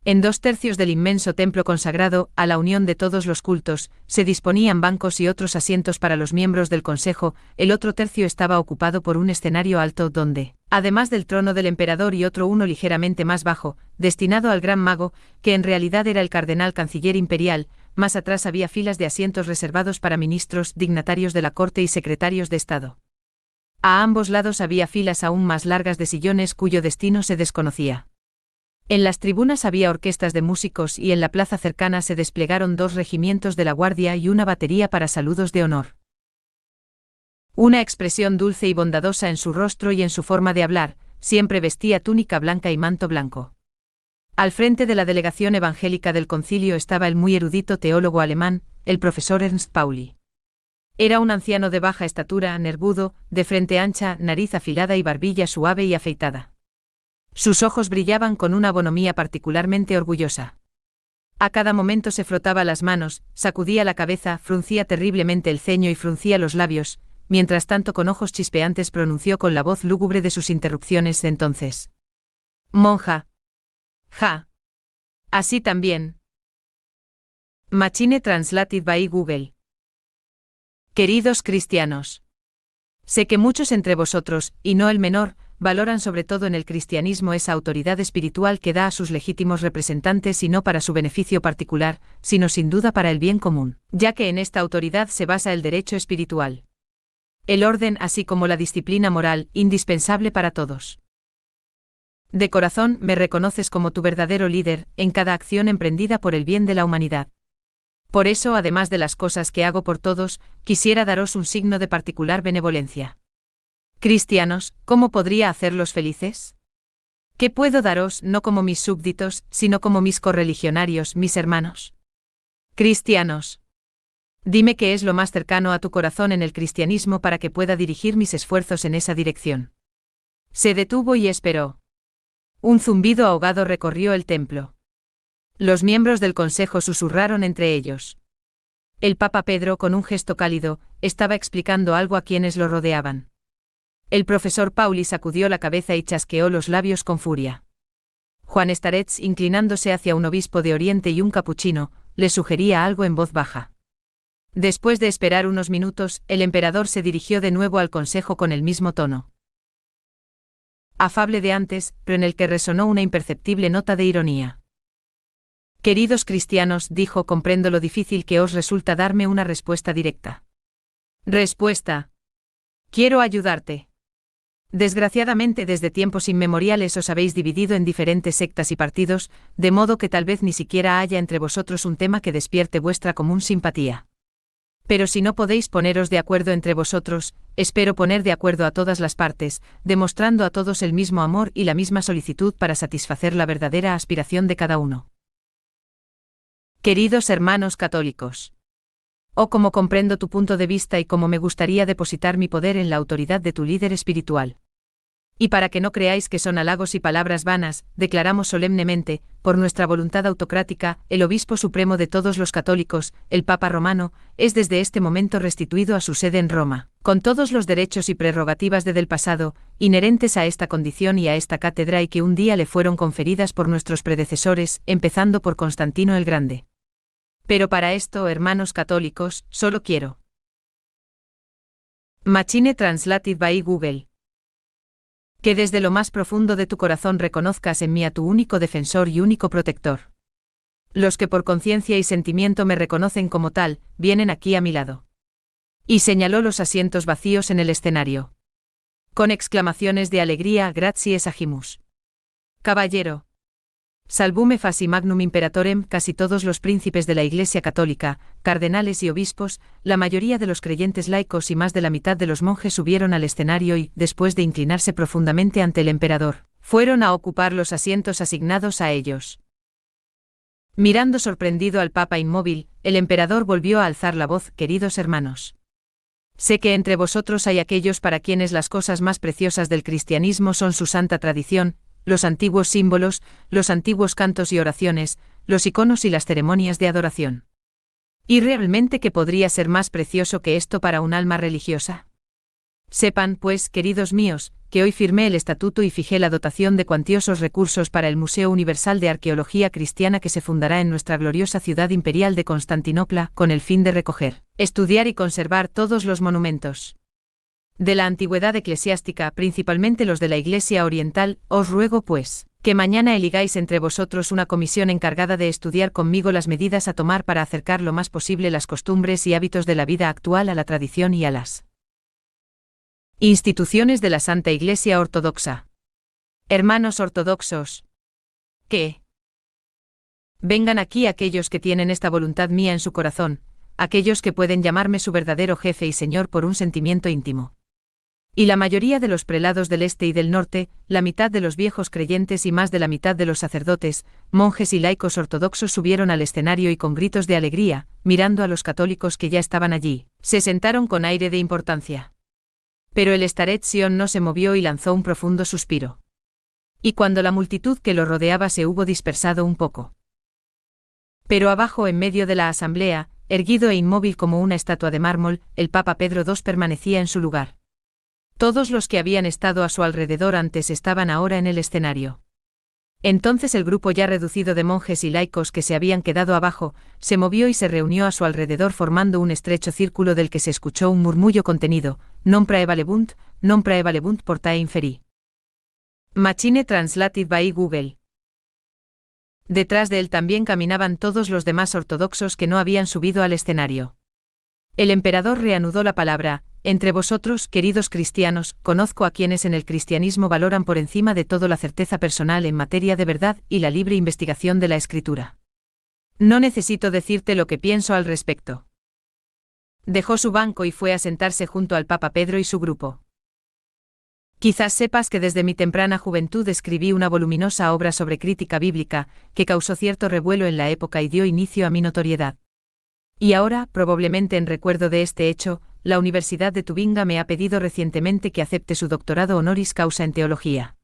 En 2/3 del inmenso templo consagrado a la unión de todos los cultos, se disponían bancos y otros asientos para los miembros del consejo, el otro tercio estaba ocupado por un escenario alto donde, además del trono del emperador y otro uno ligeramente más bajo, destinado al gran mago, que en realidad era el cardenal canciller imperial, más atrás había filas de asientos reservados para ministros, dignatarios de la corte y secretarios de Estado. A ambos lados había filas aún más largas de sillones cuyo destino se desconocía. En las tribunas había orquestas de músicos y en la plaza cercana se desplegaron 2 regimientos de la guardia y una batería para saludos de honor. Una expresión dulce y bondadosa en su rostro y en su forma de hablar, siempre vestía túnica blanca y manto blanco. Al frente de la delegación evangélica del concilio estaba el muy erudito teólogo alemán, el profesor Ernst Pauli. Era un anciano de baja estatura, nervudo, de frente ancha, nariz afilada y barbilla suave y afeitada. Sus ojos brillaban con una bonomía particularmente orgullosa. A cada momento se frotaba las manos, sacudía la cabeza, fruncía terriblemente el ceño y fruncía los labios, mientras tanto con ojos chispeantes pronunció con la voz lúgubre de sus interrupciones entonces. Monja. Ja. Así también. Machine Translated by Google. Queridos cristianos. Sé que muchos entre vosotros, y no el menor, valoran sobre todo en el cristianismo esa autoridad espiritual que da a sus legítimos representantes y no para su beneficio particular, sino sin duda para el bien común, ya que en esta autoridad se basa el derecho espiritual. El orden así como la disciplina moral, indispensable para todos. De corazón me reconoces como tu verdadero líder, en cada acción emprendida por el bien de la humanidad. Por eso, además de las cosas que hago por todos, quisiera daros un signo de particular benevolencia. Cristianos, ¿cómo podría hacerlos felices? ¿Qué puedo daros no como mis súbditos, sino como mis correligionarios, mis hermanos? Cristianos. Dime qué es lo más cercano a tu corazón en el cristianismo para que pueda dirigir mis esfuerzos en esa dirección. Se detuvo y esperó. Un zumbido ahogado recorrió el templo. Los miembros del consejo susurraron entre ellos. El Papa Pedro, con un gesto cálido, estaba explicando algo a quienes lo rodeaban. El profesor Pauli sacudió la cabeza y chasqueó los labios con furia. Juan Starets, inclinándose hacia un obispo de Oriente y un capuchino, le sugería algo en voz baja. Después de esperar unos minutos, el emperador se dirigió de nuevo al consejo con el mismo tono afable de antes, pero en el que resonó una imperceptible nota de ironía. Queridos cristianos, dijo, comprendo lo difícil que os resulta darme una respuesta directa. Respuesta. Quiero ayudarte. Desgraciadamente desde tiempos inmemoriales os habéis dividido en diferentes sectas y partidos, de modo que tal vez ni siquiera haya entre vosotros un tema que despierte vuestra común simpatía. Pero si no podéis poneros de acuerdo entre vosotros, espero poner de acuerdo a todas las partes, demostrando a todos el mismo amor y la misma solicitud para satisfacer la verdadera aspiración de cada uno. Queridos hermanos católicos. Oh, cómo comprendo tu punto de vista y cómo me gustaría depositar mi poder en la autoridad de tu líder espiritual. Y para que no creáis que son halagos y palabras vanas, declaramos solemnemente, por nuestra voluntad autocrática, el Obispo Supremo de todos los católicos, el Papa Romano, es desde este momento restituido a su sede en Roma, con todos los derechos y prerrogativas de del pasado, inherentes a esta condición y a esta cátedra y que un día le fueron conferidas por nuestros predecesores, empezando por Constantino el Grande. Pero para esto, hermanos católicos, solo quiero. Machine Translated by Google. Que desde lo más profundo de tu corazón reconozcas en mí a tu único defensor y único protector. Los que por conciencia y sentimiento me reconocen como tal, vienen aquí a mi lado. Y señaló los asientos vacíos en el escenario. Con exclamaciones de alegría, gracies agimus. Caballero. Salvume faci magnum imperatorem, casi todos los príncipes de la Iglesia Católica, cardenales y obispos, la mayoría de los creyentes laicos y más de la mitad de los monjes subieron al escenario y, después de inclinarse profundamente ante el emperador, fueron a ocupar los asientos asignados a ellos. Mirando sorprendido al Papa inmóvil, el emperador volvió a alzar la voz: queridos hermanos. Sé que entre vosotros hay aquellos para quienes las cosas más preciosas del cristianismo son su santa tradición, los antiguos símbolos, los antiguos cantos y oraciones, los iconos y las ceremonias de adoración. ¿Y realmente qué podría ser más precioso que esto para un alma religiosa? Sepan, pues, queridos míos, que hoy firmé el estatuto y fijé la dotación de cuantiosos recursos para el Museo Universal de Arqueología Cristiana que se fundará en nuestra gloriosa ciudad imperial de Constantinopla, con el fin de recoger, estudiar y conservar todos los monumentos de la antigüedad eclesiástica, principalmente los de la Iglesia Oriental. Os ruego, pues, que mañana eligáis entre vosotros una comisión encargada de estudiar conmigo las medidas a tomar para acercar lo más posible las costumbres y hábitos de la vida actual a la tradición y a las instituciones de la Santa Iglesia Ortodoxa. Hermanos ortodoxos, que vengan aquí aquellos que tienen esta voluntad mía en su corazón, aquellos que pueden llamarme su verdadero jefe y señor por un sentimiento íntimo. Y la mayoría de los prelados del este y del norte, la mitad de los viejos creyentes y más de la mitad de los sacerdotes, monjes y laicos ortodoxos subieron al escenario y con gritos de alegría, mirando a los católicos que ya estaban allí, se sentaron con aire de importancia. Pero el Staret Sion no se movió y lanzó un profundo suspiro. Y cuando la multitud que lo rodeaba se hubo dispersado un poco. Pero abajo, en medio de la asamblea, erguido e inmóvil como una estatua de mármol, el Papa Pedro II permanecía en su lugar. Todos los que habían estado a su alrededor antes estaban ahora en el escenario. Entonces el grupo ya reducido de monjes y laicos que se habían quedado abajo, se movió y se reunió a su alrededor formando un estrecho círculo del que se escuchó un murmullo contenido: non praevalebunt portae inferi. Machine Translated by Google. Detrás de él también caminaban todos los demás ortodoxos que no habían subido al escenario. El emperador reanudó la palabra: entre vosotros, queridos cristianos, conozco a quienes en el cristianismo valoran por encima de todo la certeza personal en materia de verdad y la libre investigación de la Escritura. No necesito decirte lo que pienso al respecto. Dejó su banco y fue a sentarse junto al Papa Pedro y su grupo. Quizás sepas que desde mi temprana juventud escribí una voluminosa obra sobre crítica bíblica, que causó cierto revuelo en la época y dio inicio a mi notoriedad. Y ahora, probablemente en recuerdo de este hecho, la Universidad de Tubinga me ha pedido recientemente que acepte su doctorado honoris causa en teología.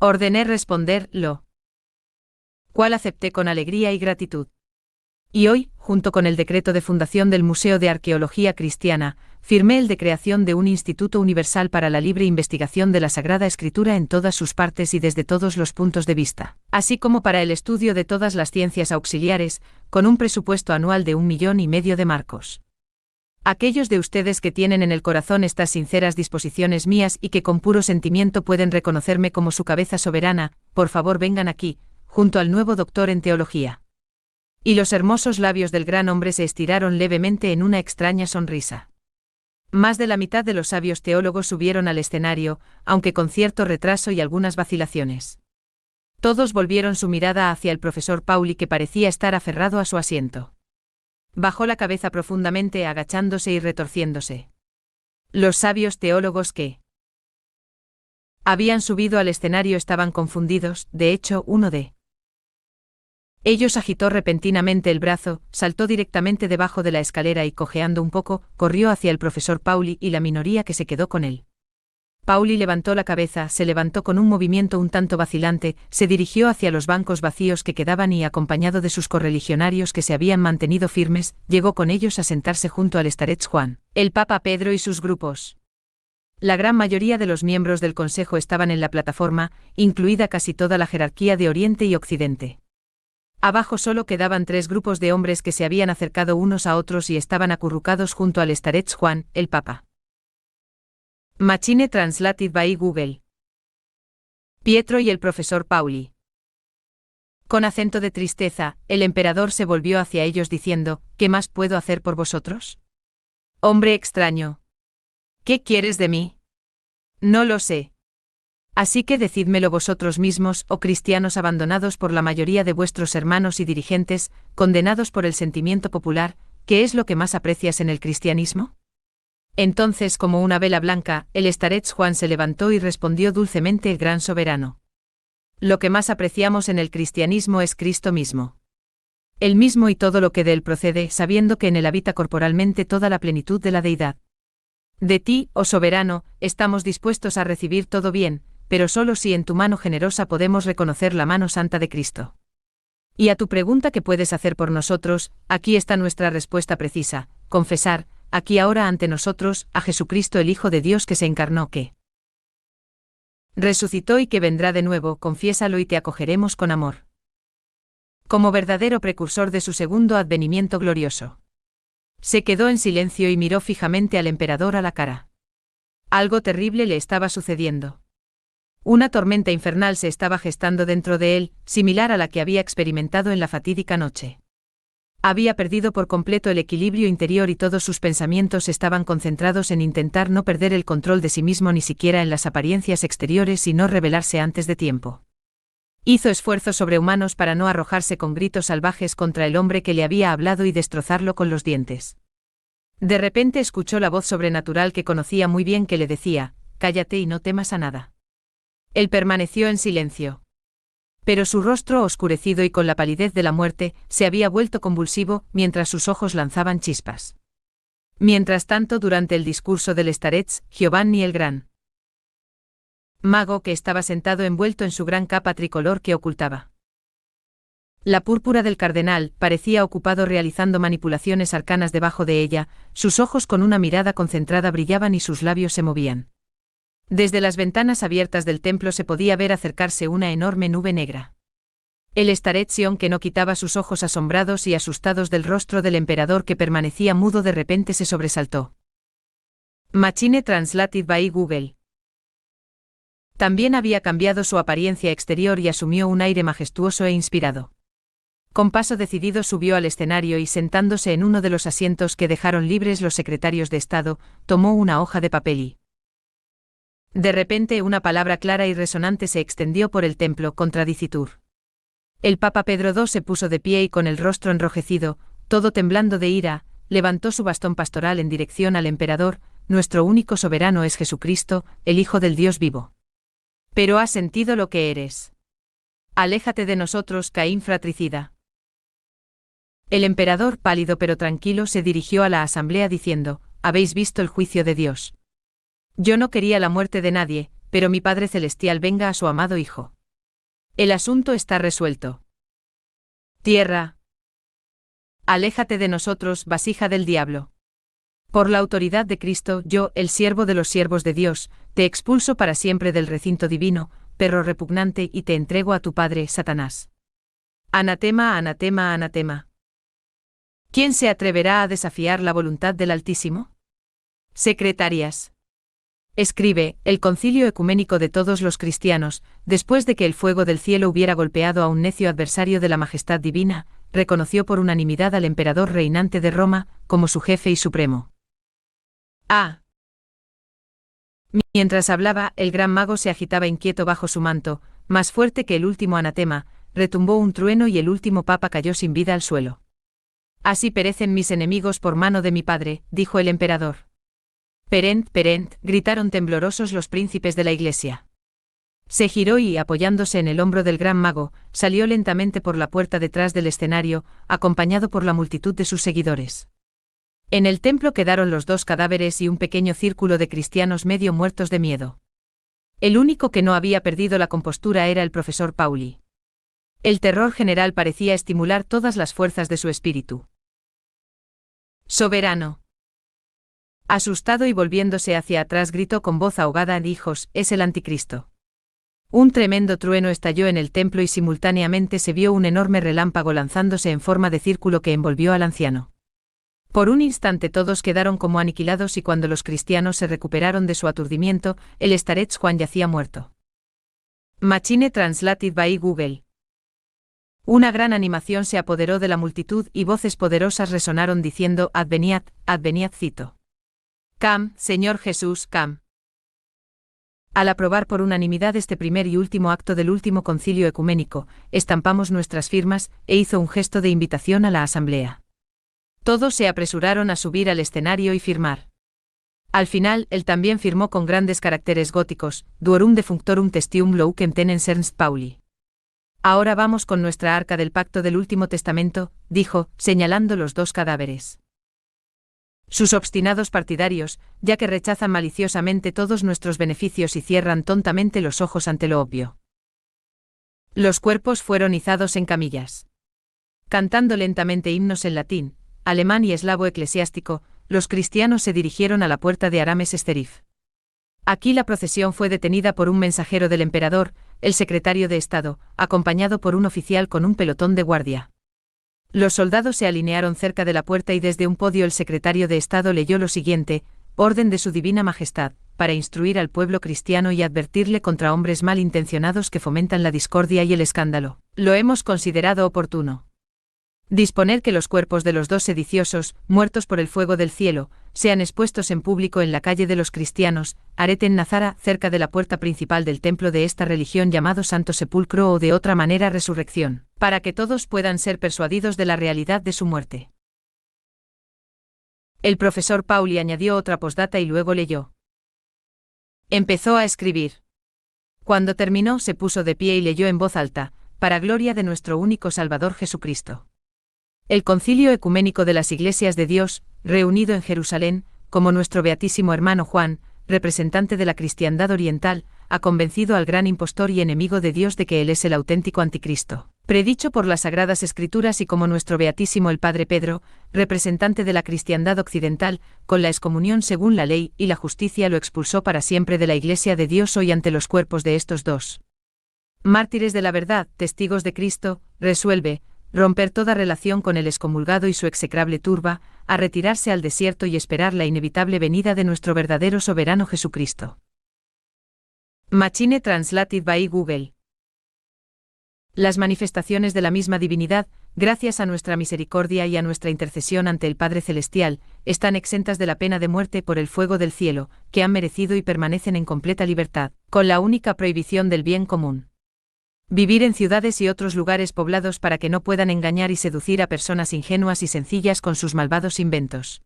Ordené responder lo cual acepté con alegría y gratitud. Y hoy, junto con el decreto de fundación del Museo de Arqueología Cristiana, firmé el de creación de un Instituto Universal para la libre investigación de la Sagrada Escritura en todas sus partes y desde todos los puntos de vista, así como para el estudio de todas las ciencias auxiliares, con un presupuesto anual de 1,5 millones de marcos. Aquellos de ustedes que tienen en el corazón estas sinceras disposiciones mías y que con puro sentimiento pueden reconocerme como su cabeza soberana, por favor vengan aquí, junto al nuevo doctor en teología. Y los hermosos labios del gran hombre se estiraron levemente en una extraña sonrisa. Más de la mitad de los sabios teólogos subieron al escenario, aunque con cierto retraso y algunas vacilaciones. Todos volvieron su mirada hacia el profesor Pauli, que parecía estar aferrado a su asiento. Bajó la cabeza profundamente, agachándose y retorciéndose. Los sabios teólogos que habían subido al escenario estaban confundidos. De hecho, uno de ellos agitó repentinamente el brazo, saltó directamente debajo de la escalera y, cojeando un poco, corrió hacia el profesor Pauli y la minoría que se quedó con él. Pauli levantó la cabeza, se levantó con un movimiento un tanto vacilante, se dirigió hacia los bancos vacíos que quedaban y, acompañado de sus correligionarios que se habían mantenido firmes, llegó con ellos a sentarse junto al starets Juan, el Papa Pedro y sus grupos. La gran mayoría de los miembros del Consejo estaban en la plataforma, incluida casi toda la jerarquía de Oriente y Occidente. Abajo solo quedaban 3 grupos de hombres que se habían acercado unos a otros y estaban acurrucados junto al starets Juan, el Papa. Machine Translated by Google. Pietro y el profesor Pauli. Con acento de tristeza, el emperador se volvió hacia ellos diciendo: ¿Qué más puedo hacer por vosotros? Hombre extraño. ¿Qué quieres de mí? No lo sé. Así que decídmelo vosotros mismos, oh cristianos abandonados por la mayoría de vuestros hermanos y dirigentes, condenados por el sentimiento popular, ¿qué es lo que más aprecias en el cristianismo? Entonces, como una vela blanca, el starets Juan se levantó y respondió dulcemente el gran soberano. Lo que más apreciamos en el cristianismo es Cristo mismo. Él mismo y todo lo que de él procede, sabiendo que en él habita corporalmente toda la plenitud de la deidad. De ti, oh soberano, estamos dispuestos a recibir todo bien, pero solo si en tu mano generosa podemos reconocer la mano santa de Cristo. Y a tu pregunta ¿qué puedes hacer por nosotros? Aquí está nuestra respuesta precisa: confesar, aquí ahora ante nosotros, a Jesucristo el Hijo de Dios que se encarnó, que resucitó y que vendrá de nuevo, confiésalo y te acogeremos con amor. Como verdadero precursor de su segundo advenimiento glorioso. Se quedó en silencio y miró fijamente al emperador a la cara. Algo terrible le estaba sucediendo. Una tormenta infernal se estaba gestando dentro de él, similar a la que había experimentado en la fatídica noche. Había perdido por completo el equilibrio interior y todos sus pensamientos estaban concentrados en intentar no perder el control de sí mismo ni siquiera en las apariencias exteriores y no rebelarse antes de tiempo. Hizo esfuerzos sobrehumanos para no arrojarse con gritos salvajes contra el hombre que le había hablado y destrozarlo con los dientes. De repente escuchó la voz sobrenatural que conocía muy bien que le decía: cállate y no temas a nada. Él permaneció en silencio. Pero su rostro oscurecido y con la palidez de la muerte, se había vuelto convulsivo, mientras sus ojos lanzaban chispas. Mientras tanto, durante el discurso del starets, Giovanni el gran mago que estaba sentado envuelto en su gran capa tricolor que ocultaba la púrpura del cardenal, parecía ocupado realizando manipulaciones arcanas debajo de ella, sus ojos con una mirada concentrada brillaban y sus labios se movían. Desde las ventanas abiertas del templo se podía ver acercarse una enorme nube negra. El starets, que no quitaba sus ojos asombrados y asustados del rostro del emperador que permanecía mudo, de repente se sobresaltó. Machine Translated by Google. También había cambiado su apariencia exterior y asumió un aire majestuoso e inspirado. Con paso decidido subió al escenario y, sentándose en uno de los asientos que dejaron libres los secretarios de Estado, tomó una hoja de papel y de repente una palabra clara y resonante se extendió por el templo: contradicitur. El Papa Pedro II se puso de pie y, con el rostro enrojecido, todo temblando de ira, levantó su bastón pastoral en dirección al emperador: nuestro único soberano es Jesucristo, el Hijo del Dios vivo. Pero has sentido lo que eres. Aléjate de nosotros, Caín fratricida. El emperador, pálido pero tranquilo, se dirigió a la asamblea diciendo: ¿habéis visto el juicio de Dios? Yo no quería la muerte de nadie, pero mi Padre Celestial venga a su amado Hijo. El asunto está resuelto. Tierra. Aléjate de nosotros, vasija del diablo. Por la autoridad de Cristo, yo, el siervo de los siervos de Dios, te expulso para siempre del recinto divino, perro repugnante, y te entrego a tu padre, Satanás. Anatema, anatema, anatema. ¿Quién se atreverá a desafiar la voluntad del Altísimo? Secretarias. Escribe: el concilio ecuménico de todos los cristianos, después de que el fuego del cielo hubiera golpeado a un necio adversario de la majestad divina, reconoció por unanimidad al emperador reinante de Roma, como su jefe y supremo. Mientras hablaba, el gran mago se agitaba inquieto bajo su manto, más fuerte que el último anatema, retumbó un trueno y el último papa cayó sin vida al suelo. Así perecen mis enemigos por mano de mi padre, dijo el emperador. Perent, perent, gritaron temblorosos los príncipes de la iglesia. Se giró y, apoyándose en el hombro del gran mago, salió lentamente por la puerta detrás del escenario, acompañado por la multitud de sus seguidores. En el templo quedaron los 2 cadáveres y un pequeño círculo de cristianos medio muertos de miedo. El único que no había perdido la compostura era el profesor Pauli. El terror general parecía estimular todas las fuerzas de su espíritu. Soberano. Asustado y volviéndose hacia atrás gritó con voz ahogada: hijos, es el anticristo. Un tremendo trueno estalló en el templo y simultáneamente se vio un enorme relámpago lanzándose en forma de círculo que envolvió al anciano. Por un instante todos quedaron como aniquilados y cuando los cristianos se recuperaron de su aturdimiento, el starets Juan yacía muerto. Machine Translated by Google. Una gran animación se apoderó de la multitud y voces poderosas resonaron diciendo: Adveniat, adveniat cito. Cam, Señor Jesús, cam. Al aprobar por unanimidad este primer y último acto del último concilio ecuménico, estampamos nuestras firmas, e hizo un gesto de invitación a la asamblea. Todos se apresuraron a subir al escenario y firmar. Al final, él también firmó con grandes caracteres góticos: Duorum defunctorum testium loucem tenens Ernst Pauli. Ahora vamos con nuestra arca del pacto del último testamento, dijo, señalando los dos cadáveres. Sus obstinados partidarios, ya que rechazan maliciosamente todos nuestros beneficios y cierran tontamente los ojos ante lo obvio. Los cuerpos fueron izados en camillas. Cantando lentamente himnos en latín, alemán y eslavo eclesiástico, los cristianos se dirigieron a la puerta de Arames Esterif. Aquí la procesión fue detenida por un mensajero del emperador, el secretario de Estado, acompañado por un oficial con un pelotón de guardia. Los soldados se alinearon cerca de la puerta y desde un podio el secretario de Estado leyó lo siguiente: Orden de su Divina Majestad, para instruir al pueblo cristiano y advertirle contra hombres malintencionados que fomentan la discordia y el escándalo. Lo hemos considerado oportuno disponer que los cuerpos de los dos sediciosos, muertos por el fuego del cielo, sean expuestos en público en la calle de los cristianos, Areten Nazara, cerca de la puerta principal del templo de esta religión llamado Santo Sepulcro o de otra manera Resurrección, para que todos puedan ser persuadidos de la realidad de su muerte. El profesor Pauli añadió otra postdata y luego leyó. Empezó a escribir. Cuando terminó se puso de pie y leyó en voz alta: para gloria de nuestro único Salvador Jesucristo. El Concilio Ecuménico de las Iglesias de Dios, reunido en Jerusalén, como nuestro beatísimo hermano Juan, representante de la cristiandad oriental, ha convencido al gran impostor y enemigo de Dios de que él es el auténtico anticristo, predicho por las Sagradas Escrituras, y como nuestro beatísimo el Padre Pedro, representante de la cristiandad occidental, con la excomunión según la ley y la justicia lo expulsó para siempre de la Iglesia de Dios hoy ante los cuerpos de estos dos mártires de la verdad, testigos de Cristo, resuelve romper toda relación con el excomulgado y su execrable turba, a retirarse al desierto y esperar la inevitable venida de nuestro verdadero soberano Jesucristo. Machine Translated by Google. Las manifestaciones de la misma divinidad, gracias a nuestra misericordia y a nuestra intercesión ante el Padre Celestial, están exentas de la pena de muerte por el fuego del cielo, que han merecido y permanecen en completa libertad, con la única prohibición del bien común. Vivir en ciudades y otros lugares poblados para que no puedan engañar y seducir a personas ingenuas y sencillas con sus malvados inventos.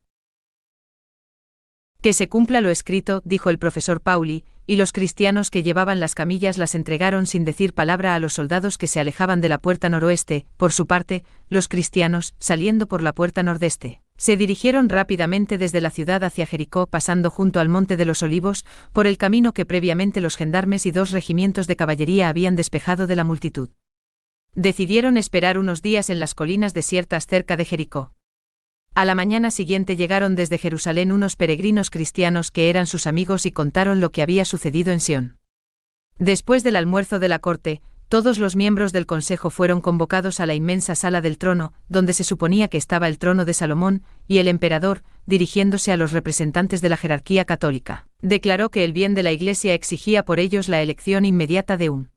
Que se cumpla lo escrito, dijo el profesor Pauli, y los cristianos que llevaban las camillas las entregaron sin decir palabra a los soldados que se alejaban de la puerta noroeste. Por su parte, los cristianos, saliendo por la puerta nordeste, se dirigieron rápidamente desde la ciudad hacia Jericó, pasando junto al Monte de los Olivos, por el camino que previamente los gendarmes y 2 regimientos de caballería habían despejado de la multitud. Decidieron esperar unos días en las colinas desiertas cerca de Jericó. A la mañana siguiente llegaron desde Jerusalén unos peregrinos cristianos que eran sus amigos y contaron lo que había sucedido en Sión. Después del almuerzo de la corte, todos los miembros del consejo fueron convocados a la inmensa sala del trono, donde se suponía que estaba el trono de Salomón, y el emperador, dirigiéndose a los representantes de la jerarquía católica, declaró que el bien de la Iglesia exigía por ellos la elección inmediata de un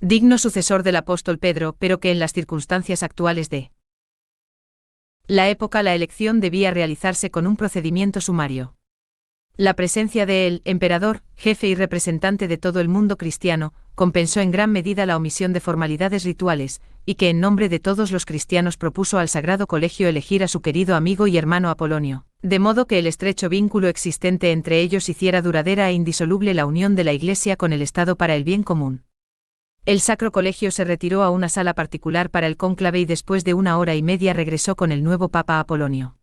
digno sucesor del apóstol Pedro, pero que en las circunstancias actuales de la época la elección debía realizarse con un procedimiento sumario. La presencia de el emperador, jefe y representante de todo el mundo cristiano, compensó en gran medida la omisión de formalidades rituales, y que en nombre de todos los cristianos propuso al Sagrado Colegio elegir a su querido amigo y hermano Apolonio, de modo que el estrecho vínculo existente entre ellos hiciera duradera e indisoluble la unión de la Iglesia con el Estado para el bien común. El Sacro Colegio se retiró a una sala particular para el cónclave y después de 1 hora y media regresó con el nuevo Papa Apolonio.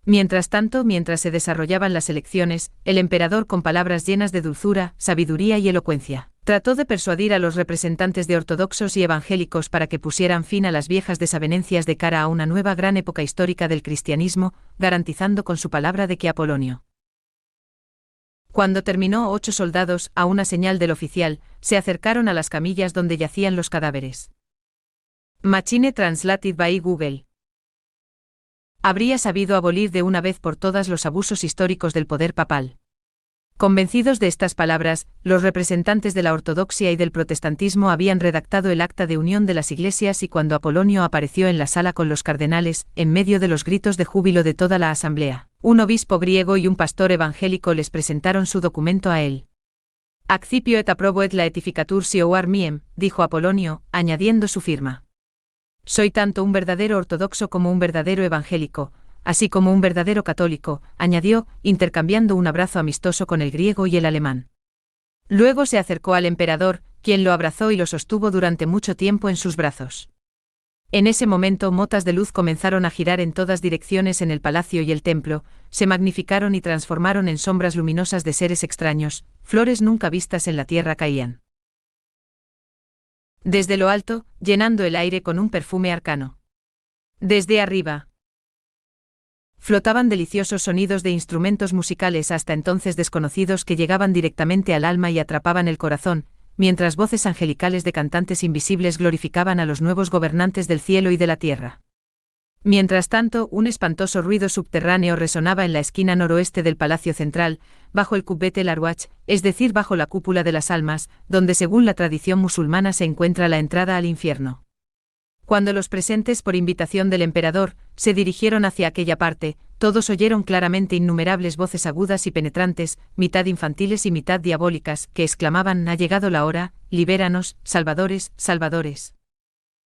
Mientras tanto, mientras se desarrollaban las elecciones, el emperador, con palabras llenas de dulzura, sabiduría y elocuencia, trató de persuadir a los representantes de ortodoxos y evangélicos para que pusieran fin a las viejas desavenencias de cara a una nueva gran época histórica del cristianismo, garantizando con su palabra de que Apolonio. Cuando terminó, 8 soldados, a una señal del oficial, se acercaron a las camillas donde yacían los cadáveres. Machine translated by Google. Habría sabido abolir de una vez por todas los abusos históricos del poder papal. Convencidos de estas palabras, los representantes de la ortodoxia y del protestantismo habían redactado el acta de unión de las iglesias, y cuando Apolonio apareció en la sala con los cardenales, en medio de los gritos de júbilo de toda la asamblea, un obispo griego y un pastor evangélico les presentaron su documento a él. Accipio et approboet laetificatur sioar miem, dijo Apolonio, añadiendo su firma. Soy tanto un verdadero ortodoxo como un verdadero evangélico, así como un verdadero católico, añadió, intercambiando un abrazo amistoso con el griego y el alemán. Luego se acercó al emperador, quien lo abrazó y lo sostuvo durante mucho tiempo en sus brazos. En ese momento, motas de luz comenzaron a girar en todas direcciones en el palacio y el templo, se magnificaron y transformaron en sombras luminosas de seres extraños, flores nunca vistas en la tierra caían desde lo alto, llenando el aire con un perfume arcano. Desde arriba flotaban deliciosos sonidos de instrumentos musicales hasta entonces desconocidos que llegaban directamente al alma y atrapaban el corazón, mientras voces angelicales de cantantes invisibles glorificaban a los nuevos gobernantes del cielo y de la tierra. Mientras tanto, un espantoso ruido subterráneo resonaba en la esquina noroeste del palacio central, bajo el Kubet el Arwach, es decir, bajo la cúpula de las almas, donde según la tradición musulmana se encuentra la entrada al infierno. Cuando los presentes, por invitación del emperador, se dirigieron hacia aquella parte, todos oyeron claramente innumerables voces agudas y penetrantes, mitad infantiles y mitad diabólicas, que exclamaban: «Ha llegado la hora, libéranos, salvadores, salvadores».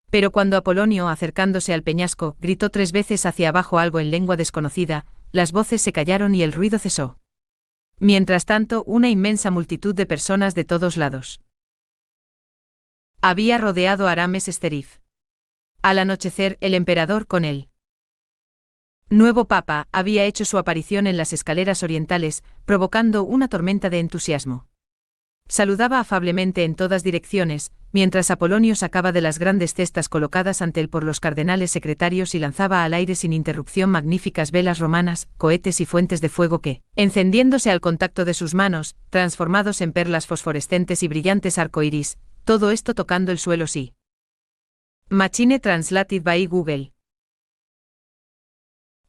Pero cuando Apolonio, acercándose al peñasco, gritó 3 veces hacia abajo algo en lengua desconocida, las voces se callaron y el ruido cesó. Mientras tanto, una inmensa multitud de personas de todos lados había rodeado a Arames Esterif. Al anochecer, el emperador, con él nuevo papa, había hecho su aparición en las escaleras orientales, provocando una tormenta de entusiasmo. Saludaba afablemente en todas direcciones, mientras Apolonio sacaba de las grandes cestas colocadas ante él por los cardenales secretarios y lanzaba al aire sin interrupción magníficas velas romanas, cohetes y fuentes de fuego que, encendiéndose al contacto de sus manos, transformados en perlas fosforescentes y brillantes arcoíris, todo esto tocando el suelo. Sí. Machine translated by Google.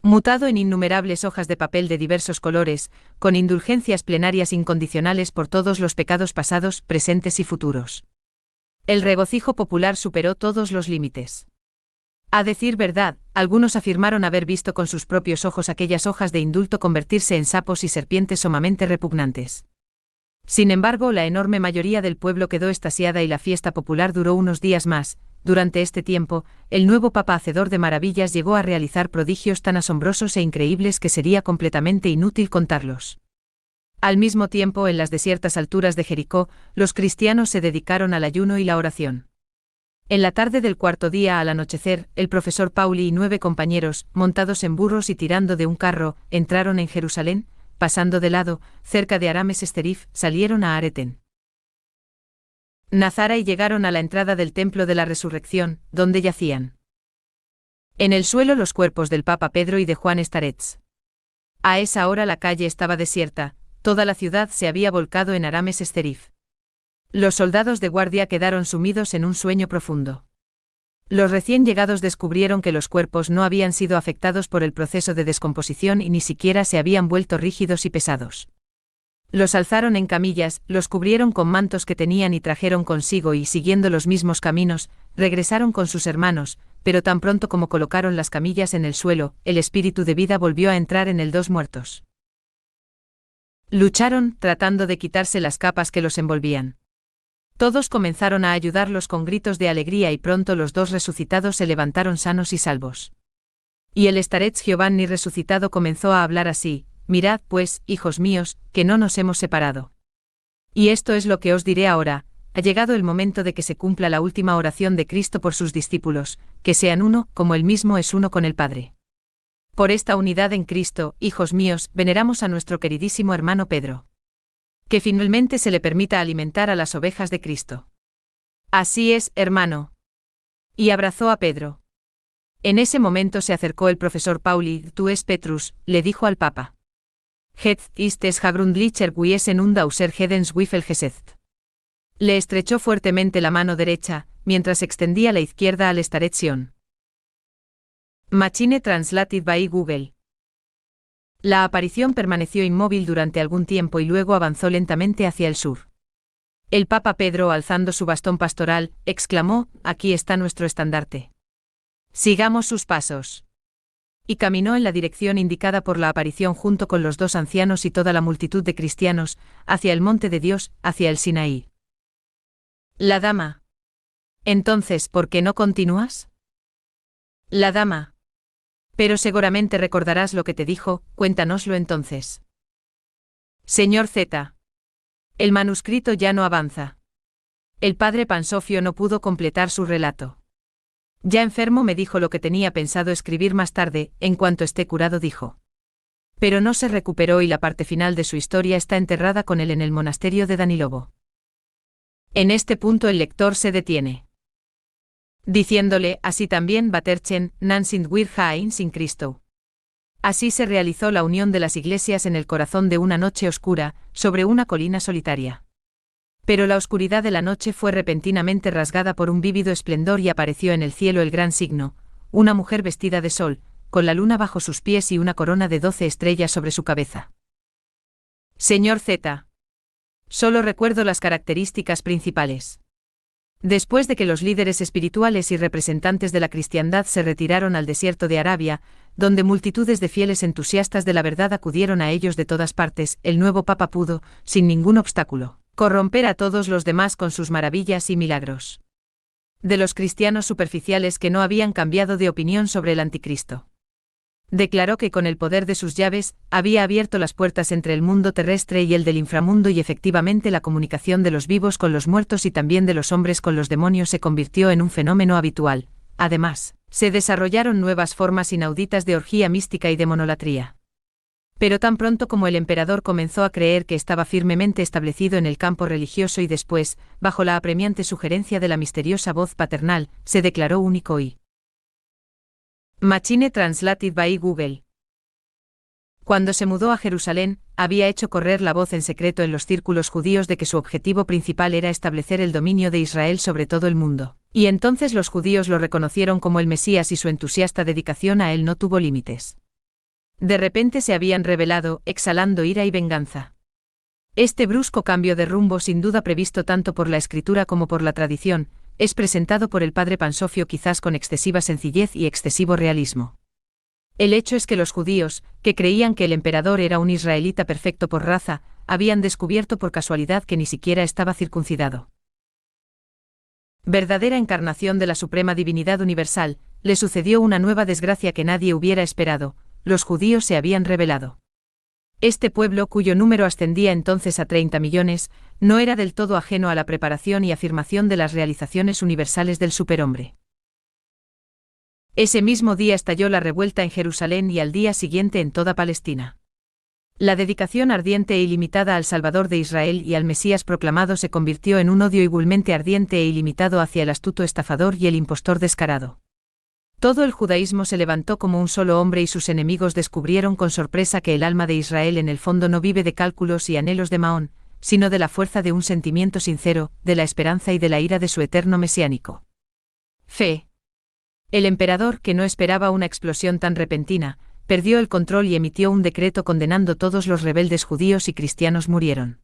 Mutado en innumerables hojas de papel de diversos colores, con indulgencias plenarias incondicionales por todos los pecados pasados, presentes y futuros. El regocijo popular superó todos los límites. A decir verdad, algunos afirmaron haber visto con sus propios ojos aquellas hojas de indulto convertirse en sapos y serpientes sumamente repugnantes. Sin embargo, la enorme mayoría del pueblo quedó extasiada y la fiesta popular duró unos días más. Durante este tiempo, el nuevo papa, hacedor de maravillas, llegó a realizar prodigios tan asombrosos e increíbles que sería completamente inútil contarlos. Al mismo tiempo, en las desiertas alturas de Jericó, los cristianos se dedicaron al ayuno y la oración. En la tarde del 4.º día, al anochecer, el profesor Pauli y 9 compañeros, montados en burros y tirando de un carro, entraron en Jerusalén, pasando de lado, cerca de Arames Esterif, salieron a Areten Nazara y llegaron a la entrada del Templo de la Resurrección, donde yacían en el suelo los cuerpos del Papa Pedro y de Juan Starets. A esa hora la calle estaba desierta, toda la ciudad se había volcado en Arames Esterif. Los soldados de guardia quedaron sumidos en un sueño profundo. Los recién llegados descubrieron que los cuerpos no habían sido afectados por el proceso de descomposición y ni siquiera se habían vuelto rígidos y pesados. Los alzaron en camillas, los cubrieron con mantos que tenían y trajeron consigo y, siguiendo los mismos caminos, regresaron con sus hermanos, pero tan pronto como colocaron las camillas en el suelo, el espíritu de vida volvió a entrar en el dos muertos. Lucharon, tratando de quitarse las capas que los envolvían. Todos comenzaron a ayudarlos con gritos de alegría y pronto los 2 resucitados se levantaron sanos y salvos. Y el Starets Giovanni resucitado comenzó a hablar así: «Mirad, pues, hijos míos, que no nos hemos separado. Y esto es lo que os diré ahora: ha llegado el momento de que se cumpla la última oración de Cristo por sus discípulos, que sean uno, como él mismo es uno con el Padre. Por esta unidad en Cristo, hijos míos, veneramos a nuestro queridísimo hermano Pedro. Que finalmente se le permita alimentar a las ovejas de Cristo. Así es, hermano. Y abrazó a Pedro. En ese momento se acercó el profesor Pauli, tú es Petrus, le dijo al Papa. Het ist es Hagrundlicher Wiesen und auser Hedens Wiffel Gesetzt. Le estrechó fuertemente la mano derecha, mientras extendía la izquierda al Staretzion. Machine Translated by Google. La aparición permaneció inmóvil durante algún tiempo y luego avanzó lentamente hacia el sur. El Papa Pedro, alzando su bastón pastoral, exclamó, aquí está nuestro estandarte. Sigamos sus pasos. Y caminó en la dirección indicada por la aparición junto con los dos ancianos y toda la multitud de cristianos, hacia el monte de Dios, hacia el Sinaí. La dama. Entonces, ¿por qué no continúas? La dama. Pero seguramente recordarás lo que te dijo, cuéntanoslo entonces. Señor Z. El manuscrito ya no avanza. El padre Pansofio no pudo completar su relato. Ya enfermo me dijo lo que tenía pensado escribir más tarde, en cuanto esté curado dijo. Pero no se recuperó y la parte final de su historia está enterrada con él en el monasterio de Danilovo. En este punto el lector se detiene. Diciéndole, así también Baterchen, Nansin wir Hain sin Cristo. Así se realizó la unión de las iglesias en el corazón de una noche oscura, sobre una colina solitaria. Pero la oscuridad de la noche fue repentinamente rasgada por un vívido esplendor y apareció en el cielo el gran signo, una mujer vestida de sol, con la luna bajo sus pies y una corona de 12 estrellas sobre su cabeza. Señor Z. Solo recuerdo las características principales. Después de que los líderes espirituales y representantes de la cristiandad se retiraron al desierto de Arabia, donde multitudes de fieles entusiastas de la verdad acudieron a ellos de todas partes, el nuevo Papa pudo, sin ningún obstáculo, corromper a todos los demás con sus maravillas y milagros. De los cristianos superficiales que no habían cambiado de opinión sobre el anticristo. Declaró que con el poder de sus llaves, había abierto las puertas entre el mundo terrestre y el del inframundo y efectivamente la comunicación de los vivos con los muertos y también de los hombres con los demonios se convirtió en un fenómeno habitual. Además, se desarrollaron nuevas formas inauditas de orgía mística y de monolatría. Pero tan pronto como el emperador comenzó a creer que estaba firmemente establecido en el campo religioso y después, bajo la apremiante sugerencia de la misteriosa voz paternal, se declaró único y Machine Translated by Google. Cuando se mudó a Jerusalén, había hecho correr la voz en secreto en los círculos judíos de que su objetivo principal era establecer el dominio de Israel sobre todo el mundo. Y entonces los judíos lo reconocieron como el Mesías y su entusiasta dedicación a él no tuvo límites. De repente se habían rebelado, exhalando ira y venganza. Este brusco cambio de rumbo, sin duda previsto tanto por la escritura como por la tradición, es presentado por el padre Pansofio quizás con excesiva sencillez y excesivo realismo. El hecho es que los judíos, que creían que el emperador era un israelita perfecto por raza, habían descubierto por casualidad que ni siquiera estaba circuncidado. Verdadera encarnación de la suprema divinidad universal, le sucedió una nueva desgracia que nadie hubiera esperado: los judíos se habían rebelado. Este pueblo, cuyo número ascendía entonces a 30 millones, no era del todo ajeno a la preparación y afirmación de las realizaciones universales del superhombre. Ese mismo día estalló la revuelta en Jerusalén y al día siguiente en toda Palestina. La dedicación ardiente e ilimitada al Salvador de Israel y al Mesías proclamado se convirtió en un odio igualmente ardiente e ilimitado hacia el astuto estafador y el impostor descarado. Todo el judaísmo se levantó como un solo hombre y sus enemigos descubrieron con sorpresa que el alma de Israel en el fondo no vive de cálculos y anhelos de Mahón, sino de la fuerza de un sentimiento sincero, de la esperanza y de la ira de su eterno mesiánico. Fe. El emperador, que no esperaba una explosión tan repentina, perdió el control y emitió un decreto condenando todos los rebeldes judíos y cristianos murieron.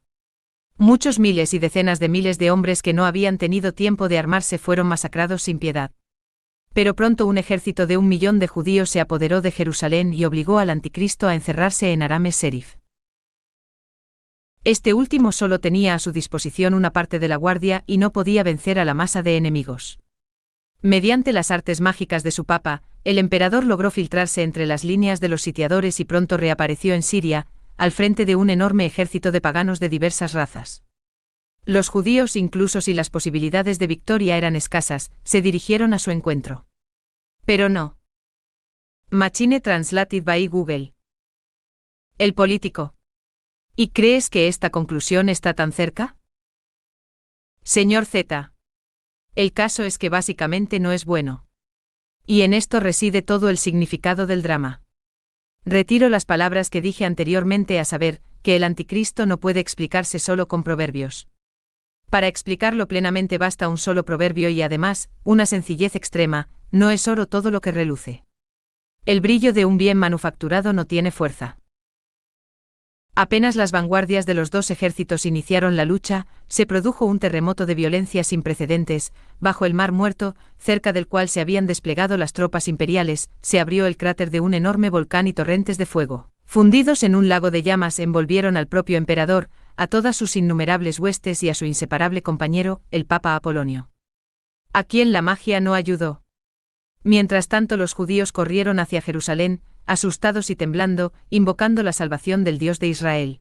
Muchos miles y decenas de miles de hombres que no habían tenido tiempo de armarse fueron masacrados sin piedad. Pero pronto un ejército de 1 millón de judíos se apoderó de Jerusalén y obligó al anticristo a encerrarse en Arames Serif. Este último solo tenía a su disposición una parte de la guardia y no podía vencer a la masa de enemigos. Mediante las artes mágicas de su papa, el emperador logró filtrarse entre las líneas de los sitiadores y pronto reapareció en Siria, al frente de un enorme ejército de paganos de diversas razas. Los judíos, incluso si las posibilidades de victoria eran escasas, se dirigieron a su encuentro. Pero no. Machine Translated by Google. El político. ¿Y crees que esta conclusión está tan cerca? Señor Z. El caso es que básicamente no es bueno. Y en esto reside todo el significado del drama. Retiro las palabras que dije anteriormente, a saber, que el anticristo no puede explicarse solo con proverbios. Para explicarlo plenamente basta un solo proverbio y además, una sencillez extrema, no es oro todo lo que reluce. El brillo de un bien manufacturado no tiene fuerza. Apenas las vanguardias de los dos ejércitos iniciaron la lucha, se produjo un terremoto de violencia sin precedentes, bajo el Mar Muerto, cerca del cual se habían desplegado las tropas imperiales, se abrió el cráter de un enorme volcán y torrentes de fuego, fundidos en un lago de llamas, envolvieron al propio emperador, a todas sus innumerables huestes y a su inseparable compañero, el Papa Apolonio. ¿A quién la magia no ayudó? Mientras tanto los judíos corrieron hacia Jerusalén, asustados y temblando, invocando la salvación del Dios de Israel.